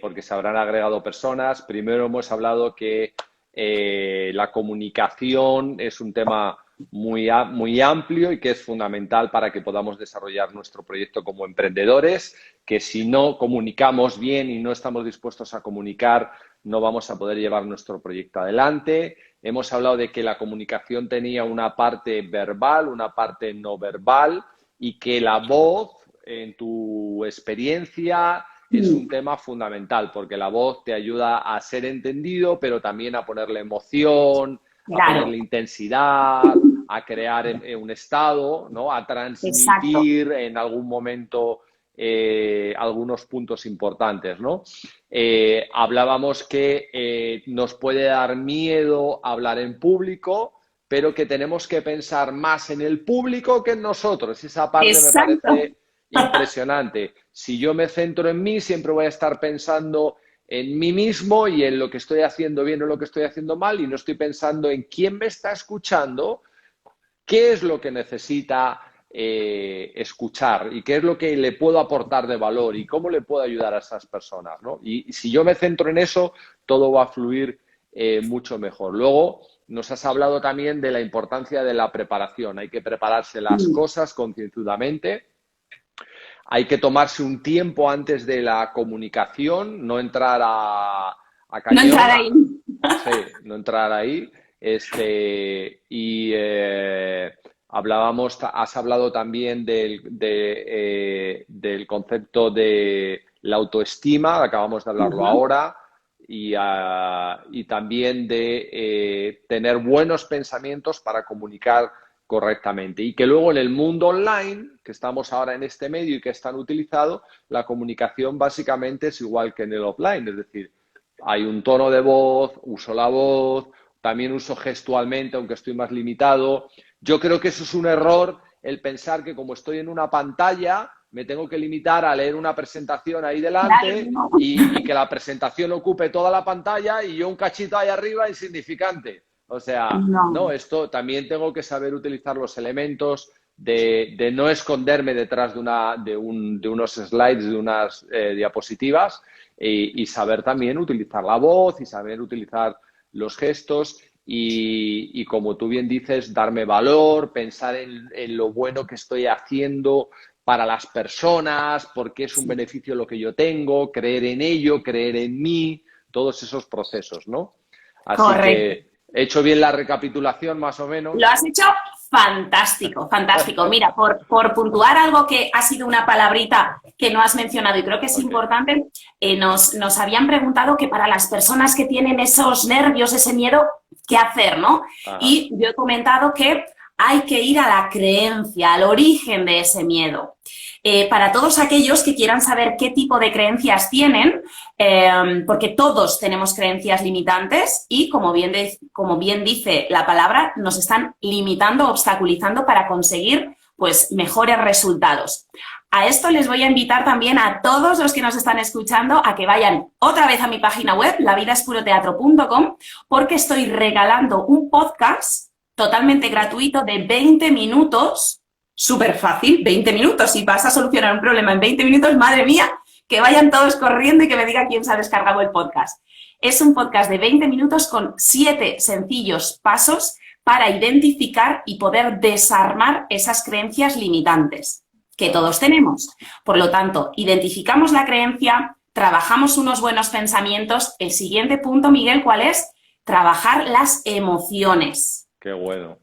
porque se habrán agregado personas. Primero hemos hablado que la comunicación es un tema muy amplio y que es fundamental para que podamos desarrollar nuestro proyecto como emprendedores, que si no comunicamos bien y no estamos dispuestos a comunicar, no vamos a poder llevar nuestro proyecto adelante. Hemos hablado de que la comunicación tenía una parte verbal, una parte no verbal, y que la voz, en tu experiencia, es un tema fundamental, porque la voz te ayuda a ser entendido, pero también a ponerle emoción, a ponerle intensidad, a crear un estado, ¿no?, a transmitir en algún momento algunos puntos importantes, ¿no? Hablábamos que nos puede dar miedo hablar en público, pero que tenemos que pensar más en el público que en nosotros. Esa parte me parece impresionante. Si yo me centro en mí, siempre voy a estar pensando en mí mismo y en lo que estoy haciendo bien o lo que estoy haciendo mal, y no estoy pensando en quién me está escuchando, qué es lo que necesita escuchar y qué es lo que le puedo aportar de valor y cómo le puedo ayudar a esas personas, ¿no? Y si yo me centro en eso, todo va a fluir mucho mejor. Luego, nos has hablado también de la importancia de la preparación. Hay que prepararse las cosas concienzudamente. Hay que tomarse un tiempo antes de la comunicación, no entrar a cañón. No entrar ahí. Sí, no entrar ahí. Has hablado también del concepto de la autoestima, acabamos de hablarlo ahora, y también de tener buenos pensamientos para comunicar correctamente. Y que luego en el mundo online, que estamos ahora en este medio y que es tan utilizado, la comunicación básicamente es igual que en el offline, es decir, hay un tono de voz, uso la voz, también uso gestualmente, aunque estoy más limitado. Yo creo que eso es un error, el pensar que como estoy en una pantalla, me tengo que limitar a leer una presentación ahí delante, Claro, no. y que la presentación ocupe toda la pantalla y yo un cachito ahí arriba insignificante. O sea, no, esto también tengo que saber utilizar los elementos de no esconderme detrás de unos slides, de unas diapositivas, y saber también utilizar la voz y saber utilizar los gestos y como tú bien dices, darme valor, pensar en lo bueno que estoy haciendo para las personas, porque es un beneficio lo que yo tengo, creer en ello, creer en mí, todos esos procesos, ¿no? Así Correcto. que he hecho bien la recapitulación más o menos. Lo has hecho fantástico, fantástico. Mira, por puntuar algo que ha sido una palabrita que no has mencionado y creo que es importante, nos habían preguntado que para las personas que tienen esos nervios, ese miedo, ¿qué hacer, no? Y yo he comentado que hay que ir a la creencia, al origen de ese miedo. Para todos aquellos que quieran saber qué tipo de creencias tienen, porque todos tenemos creencias limitantes y, como bien dice la palabra, nos están limitando, obstaculizando para conseguir pues, mejores resultados. A esto les voy a invitar también a todos los que nos están escuchando a que vayan otra vez a mi página web, lavidaspuroteatro.com, porque estoy regalando un podcast totalmente gratuito de 20 minutos, súper fácil, 20 minutos. Si vas a solucionar un problema en 20 minutos, madre mía, que vayan todos corriendo y que me diga quién se ha descargado el podcast. Es un podcast de 20 minutos con 7 sencillos pasos para identificar y poder desarmar esas creencias limitantes que todos tenemos. Por lo tanto, identificamos la creencia, trabajamos unos buenos pensamientos. El siguiente punto, Miguel, ¿cuál es? Trabajar las emociones. Qué bueno.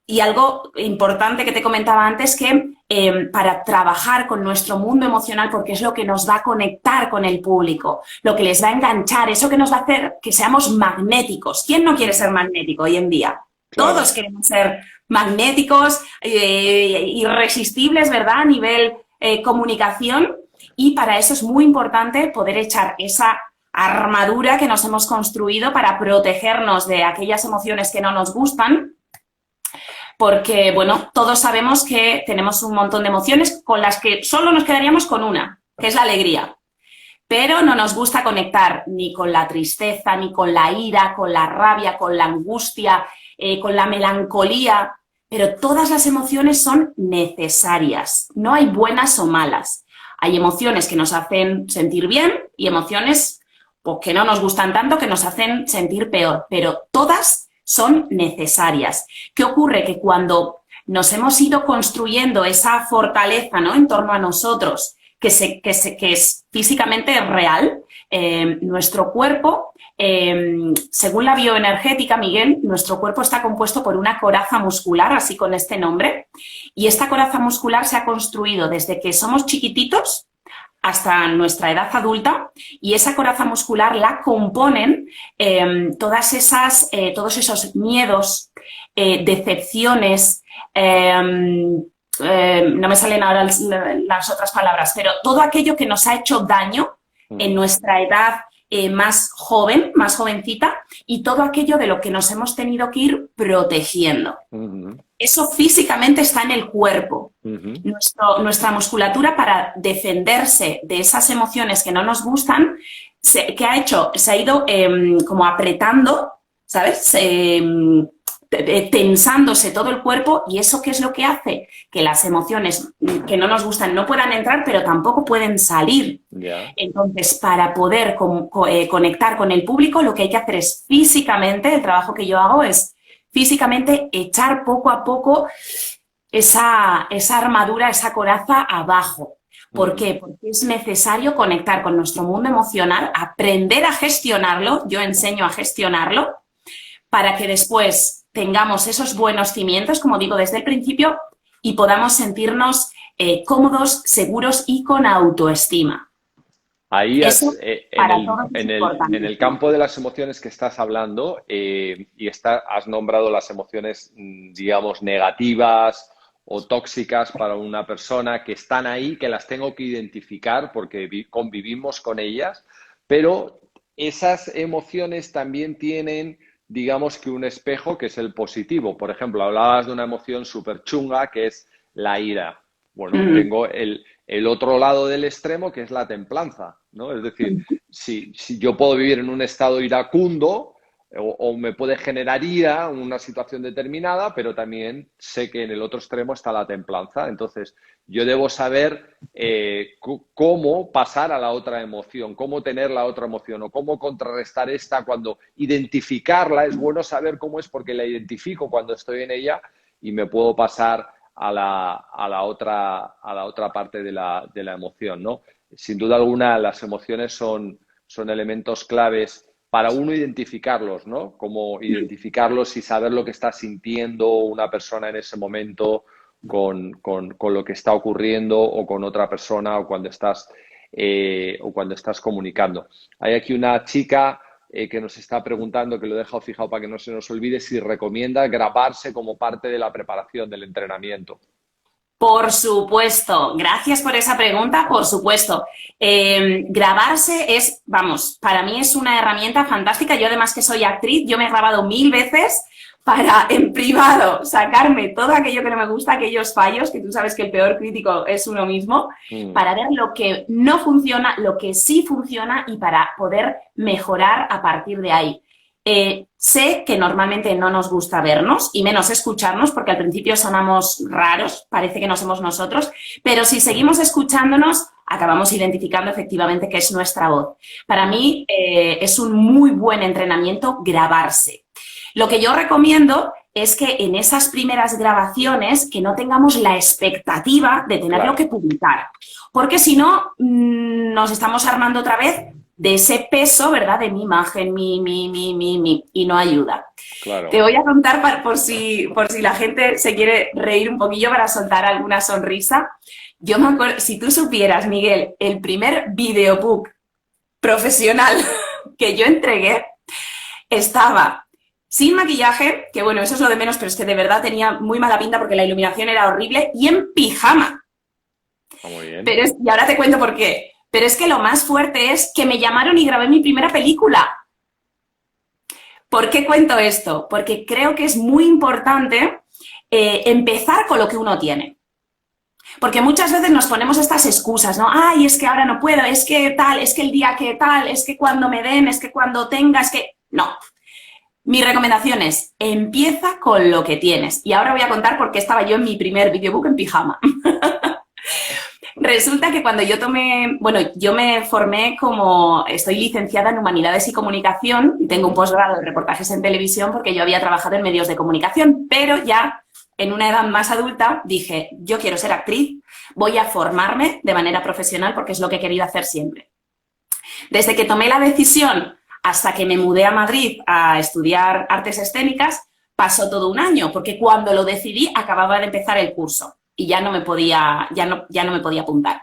Y algo importante que te comentaba antes, que para trabajar con nuestro mundo emocional, porque es lo que nos va a conectar con el público, lo que les va a enganchar, eso que nos va a hacer que seamos magnéticos. ¿Quién no quiere ser magnético hoy en día? Claro. Todos queremos ser magnéticos, irresistibles, ¿verdad? A nivel comunicación, y para eso es muy importante poder echar esa armadura que nos hemos construido para protegernos de aquellas emociones que no nos gustan, porque, bueno, todos sabemos que tenemos un montón de emociones con las que solo nos quedaríamos con una, que es la alegría. Pero no nos gusta conectar ni con la tristeza, ni con la ira, con la rabia, con la angustia, con la melancolía. Pero todas las emociones son necesarias. No hay buenas o malas. Hay emociones que nos hacen sentir bien y emociones pues, que no nos gustan tanto, que nos hacen sentir peor. Pero todas son necesarias. ¿Qué ocurre? Que cuando nos hemos ido construyendo esa fortaleza, ¿no?, en torno a nosotros, que es físicamente real, nuestro cuerpo, según la bioenergética, Miguel, nuestro cuerpo está compuesto por una coraza muscular, así con este nombre, y esta coraza muscular se ha construido desde que somos chiquititos hasta nuestra edad adulta, y esa coraza muscular la componen todos esos miedos, decepciones, no me salen ahora las otras palabras, pero todo aquello que nos ha hecho daño en nuestra edad más joven, más jovencita, y todo aquello de lo que nos hemos tenido que ir protegiendo. Eso físicamente está en el cuerpo. Nuestra musculatura, para defenderse de esas emociones que no nos gustan, ¿qué ha hecho? Se ha ido como apretando, ¿sabes? tensándose todo el cuerpo, y eso ¿qué es lo que hace? Que las emociones que no nos gustan no puedan entrar, pero tampoco pueden salir. Ya. Entonces, para poder conectar con el público, lo que hay que hacer es físicamente, el trabajo que yo hago es físicamente echar poco a poco esa armadura, esa coraza abajo. ¿Por qué? Porque es necesario conectar con nuestro mundo emocional, aprender a gestionarlo, yo enseño a gestionarlo, para que después tengamos esos buenos cimientos, como digo desde el principio, y podamos sentirnos cómodos, seguros y con autoestima. Ahí Eso para todos es en importante. el campo de las emociones que estás hablando, has nombrado las emociones, digamos, negativas o tóxicas para una persona, que están ahí, que las tengo que identificar porque convivimos con ellas, pero esas emociones también tienen, digamos, que un espejo que es el positivo. Por ejemplo, hablabas de una emoción súper chunga que es la ira. Bueno, tengo el otro lado del extremo, que es la templanza, ¿no? Es decir, si yo puedo vivir en un estado iracundo o me puede generar ira una situación determinada, pero también sé que en el otro extremo está la templanza. Entonces, yo debo saber cómo pasar a la otra emoción, cómo tener la otra emoción o cómo contrarrestar esta. Cuando identificarla, es bueno saber cómo es, porque la identifico cuando estoy en ella y me puedo pasar a la otra parte de la emoción, ¿no? Sin duda alguna, las emociones son elementos claves para uno identificarlos, ¿no? Como identificarlos y saber lo que está sintiendo una persona en ese momento con lo que está ocurriendo, o con otra persona, o cuando estás comunicando. Hay aquí una chica que nos está preguntando, que lo he dejado fijado para que no se nos olvide, si recomienda grabarse como parte de la preparación del entrenamiento. Por supuesto, gracias por esa pregunta, por supuesto. Grabarse es, vamos, para mí es una herramienta fantástica. Yo, además que soy actriz, yo me he grabado 1000 veces para, en privado, sacarme todo aquello que no me gusta, aquellos fallos, que tú sabes que el peor crítico es uno mismo, para ver lo que no funciona, lo que sí funciona, y para poder mejorar a partir de ahí. Sé que normalmente no nos gusta vernos y menos escucharnos, porque al principio sonamos raros, parece que no somos nosotros, pero si seguimos escuchándonos, acabamos identificando efectivamente que es nuestra voz. Para mí es un muy buen entrenamiento grabarse. Lo que yo recomiendo es que en esas primeras grabaciones que no tengamos la expectativa de tenerlo que publicar, porque si no nos estamos armando otra vez de ese peso, ¿verdad? De mi imagen, y no ayuda. Claro. Te voy a contar por si la gente se quiere reír un poquillo, para soltar alguna sonrisa. Yo me acuerdo, si tú supieras, Miguel, el primer videobook profesional que yo entregué estaba sin maquillaje, que bueno, eso es lo de menos, pero es que de verdad tenía muy mala pinta porque la iluminación era horrible, y en pijama. Muy bien. Y ahora te cuento por qué. Pero es que lo más fuerte es que me llamaron y grabé mi primera película. ¿Por qué cuento esto? Porque creo que es muy importante empezar con lo que uno tiene. Porque muchas veces nos ponemos estas excusas, ¿no? Ay, es que ahora no puedo, es que tal, es que el día que tal, es que cuando me den, es que cuando tenga, es que... No. Mi recomendación es, empieza con lo que tienes. Y ahora voy a contar por qué estaba yo en mi primer videobook en pijama. Resulta que cuando yo me formé estoy licenciada en Humanidades y Comunicación, y tengo un posgrado de reportajes en televisión porque yo había trabajado en medios de comunicación, pero ya en una edad más adulta dije, yo quiero ser actriz, voy a formarme de manera profesional porque es lo que he querido hacer siempre. Desde que tomé la decisión hasta que me mudé a Madrid a estudiar artes escénicas, pasó todo un año, porque cuando lo decidí acababa de empezar el curso. Y ya no me podía apuntar.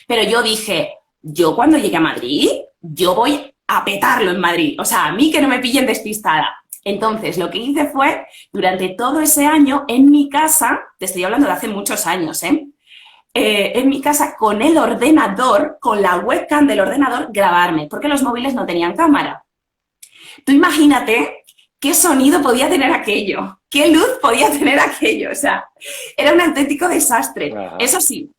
Pero yo dije, yo cuando llegue a Madrid, yo voy a petarlo en Madrid. O sea, a mí que no me pillen despistada. Entonces, lo que hice fue, durante todo ese año, en mi casa, te estoy hablando de hace muchos años, en mi casa, con el ordenador, con la webcam del ordenador, grabarme, porque los móviles no tenían cámara. Tú imagínate qué sonido podía tener aquello, qué luz podía tener aquello, o sea, era un auténtico desastre. Ajá. Eso sí,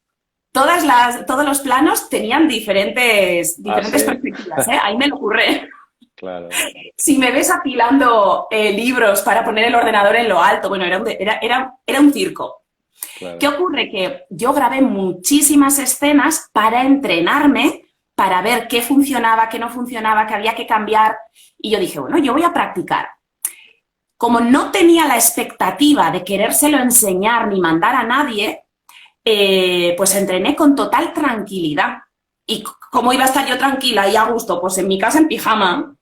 todos los planos tenían diferentes perspectivas, ahí me lo curré. Claro, Si me ves apilando libros para poner el ordenador en lo alto, bueno, era un circo. ¿Qué claro. ocurre? Que yo grabé muchísimas escenas para entrenarme, para ver qué funcionaba, qué no funcionaba, qué había que cambiar. Y yo dije, bueno, yo voy a practicar. Como no tenía la expectativa de querérselo enseñar ni mandar a nadie, pues entrené con total tranquilidad. ¿Y cómo iba a estar yo tranquila y a gusto? Pues en mi casa en pijama.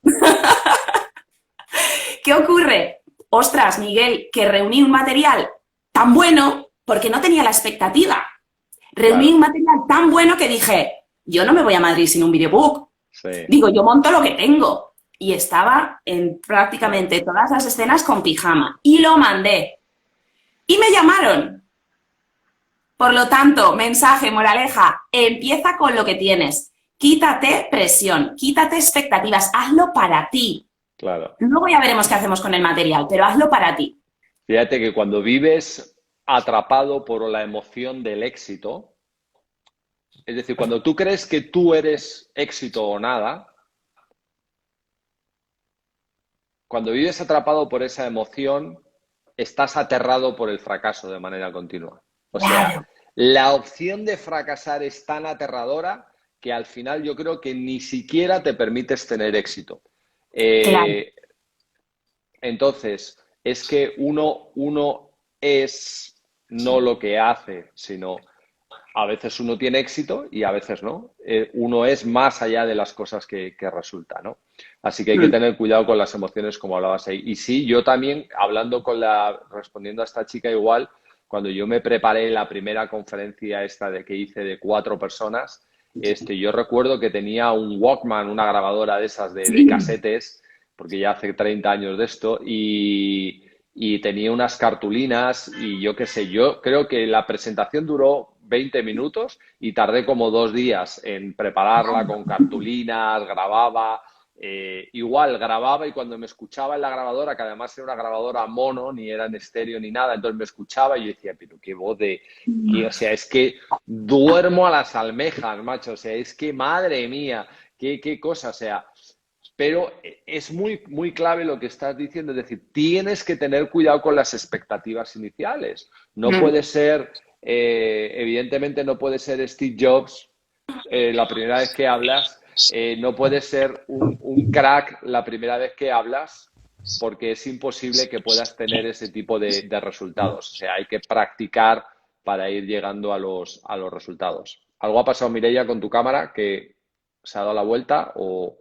¿Qué ocurre? Ostras, Miguel, que reuní un material tan bueno porque no tenía la expectativa. Reuní un Claro, material tan bueno que dije, yo no me voy a Madrid sin un videobook. sí, Digo, yo monto lo que tengo. Y estaba en claro. prácticamente todas las escenas con pijama. Y lo mandé. Y me llamaron. Por lo tanto, mensaje, moraleja, empieza con lo que tienes. Quítate presión, quítate expectativas, hazlo para ti. Claro. Luego ya veremos qué hacemos con el material, pero hazlo para ti. Fíjate que cuando vives atrapado por la emoción del éxito, es decir, cuando tú crees que tú eres éxito o nada, cuando vives atrapado por esa emoción, estás aterrado por el fracaso de manera continua. O sea, Claro, la opción de fracasar es tan aterradora que al final yo creo que ni siquiera te permites tener éxito. claro. Eh, entonces, es que uno es no lo que hace, sino a veces uno tiene éxito y a veces no. Uno es más allá de las cosas que resulta, ¿no? Así que hay que Mm. tener cuidado con las emociones, como hablabas ahí. Y sí, yo también, respondiendo a esta chica igual, cuando yo me preparé la primera conferencia esta de que hice de 4 personas, yo recuerdo que tenía un Walkman, una grabadora de esas de Sí. casetes, porque ya hace 30 años de esto, y tenía unas cartulinas y yo qué sé, yo creo que la presentación duró 20 minutos y tardé como 2 días en prepararla con cartulinas, grababa, igual grababa y cuando me escuchaba en la grabadora, que además era una grabadora mono, ni era en estéreo ni nada, entonces me escuchaba y yo decía, pero qué voz o sea, es que duermo a las almejas, macho, o sea, es que madre mía, qué cosa, o sea, pero es muy clave lo que estás diciendo, es decir, tienes que tener cuidado con las expectativas iniciales. No Mm. puede ser, evidentemente no puede ser Steve Jobs la primera vez que hablas, no puede ser un crack la primera vez que hablas, porque es imposible que puedas tener ese tipo de resultados. O sea, hay que practicar para ir llegando a los resultados. ¿Algo ha pasado, Mireia, con tu cámara que se ha dado la vuelta o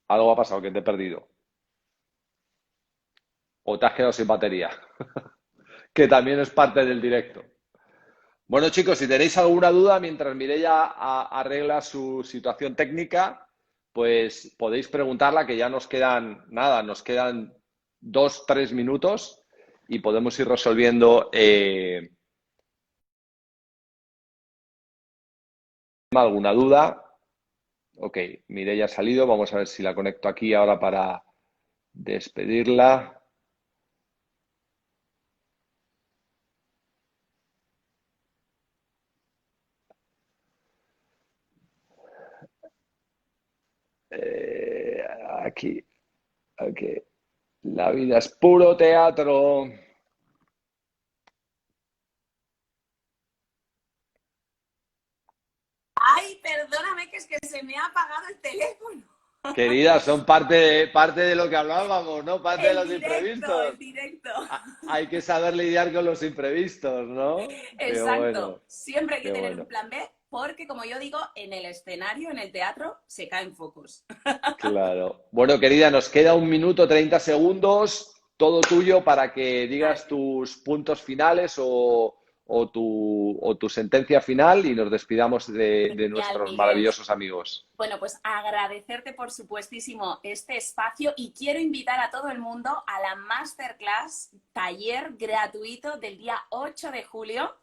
algo ha pasado que te he perdido? ¿O te has quedado sin batería? Que también es parte del directo. Bueno, chicos, si tenéis alguna duda mientras Mireia arregla su situación técnica, pues podéis preguntarla, que ya nos quedan, nada, nos quedan 2, 3 minutos y podemos ir resolviendo alguna duda. Ok, Mireia ha salido, vamos a ver si la conecto aquí ahora para despedirla. Eh, aquí, aquí. La vida es puro teatro. Ay, perdóname que es que se me ha apagado el teléfono. Querida, son parte de lo que hablábamos, ¿no? Parte de El los directo, imprevistos. el directo. Hay que saber lidiar con los imprevistos, ¿no? Qué Exacto. bueno, Siempre hay que qué tener un bueno. plan B porque, como yo digo, en el escenario, en el teatro, se caen focos. Claro. Bueno, querida, nos queda 1 minuto 30 segundos, todo tuyo para que digas Vale. tus puntos finales o tu sentencia final y nos despidamos de Genial, nuestros Miguel. maravillosos amigos. Bueno, pues agradecerte por supuestísimo este espacio y quiero invitar a todo el mundo a la masterclass, taller gratuito del día 8 de julio.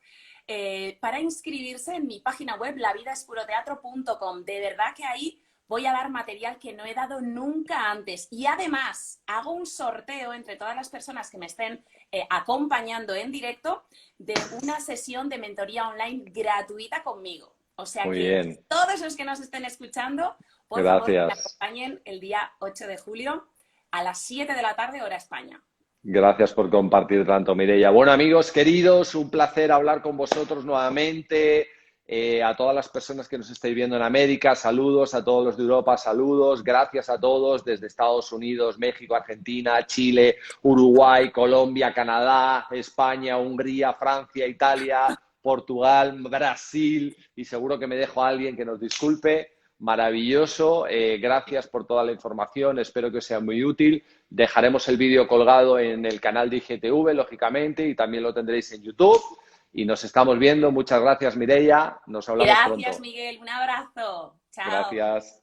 Para inscribirse en mi página web lavidaespuroteatro.com. De verdad que ahí voy a dar material que no he dado nunca antes. Y además hago un sorteo entre todas las personas que me estén acompañando en directo de una sesión de mentoría online gratuita conmigo. O sea Muy que bien. todos los que nos estén escuchando, por favor, que me Gracias. acompañen el día 8 de julio a las 7 de la tarde, hora España. Gracias por compartir tanto, Mireia. Bueno, amigos queridos, un placer hablar con vosotros nuevamente. A todas las personas que nos estáis viendo en América, saludos. A todos los de Europa, saludos. Gracias a todos desde Estados Unidos, México, Argentina, Chile, Uruguay, Colombia, Canadá, España, Hungría, Francia, Italia, Portugal, Brasil, y seguro que me dejo a alguien que nos disculpe. Maravilloso. Gracias por toda la información. Espero que os sea muy útil. Dejaremos el vídeo colgado en el canal de IGTV, lógicamente, y también lo tendréis en YouTube. Y nos estamos viendo. Muchas gracias, Mireia. Nos hablamos pronto. Gracias, Miguel. Un abrazo. Chao. Gracias.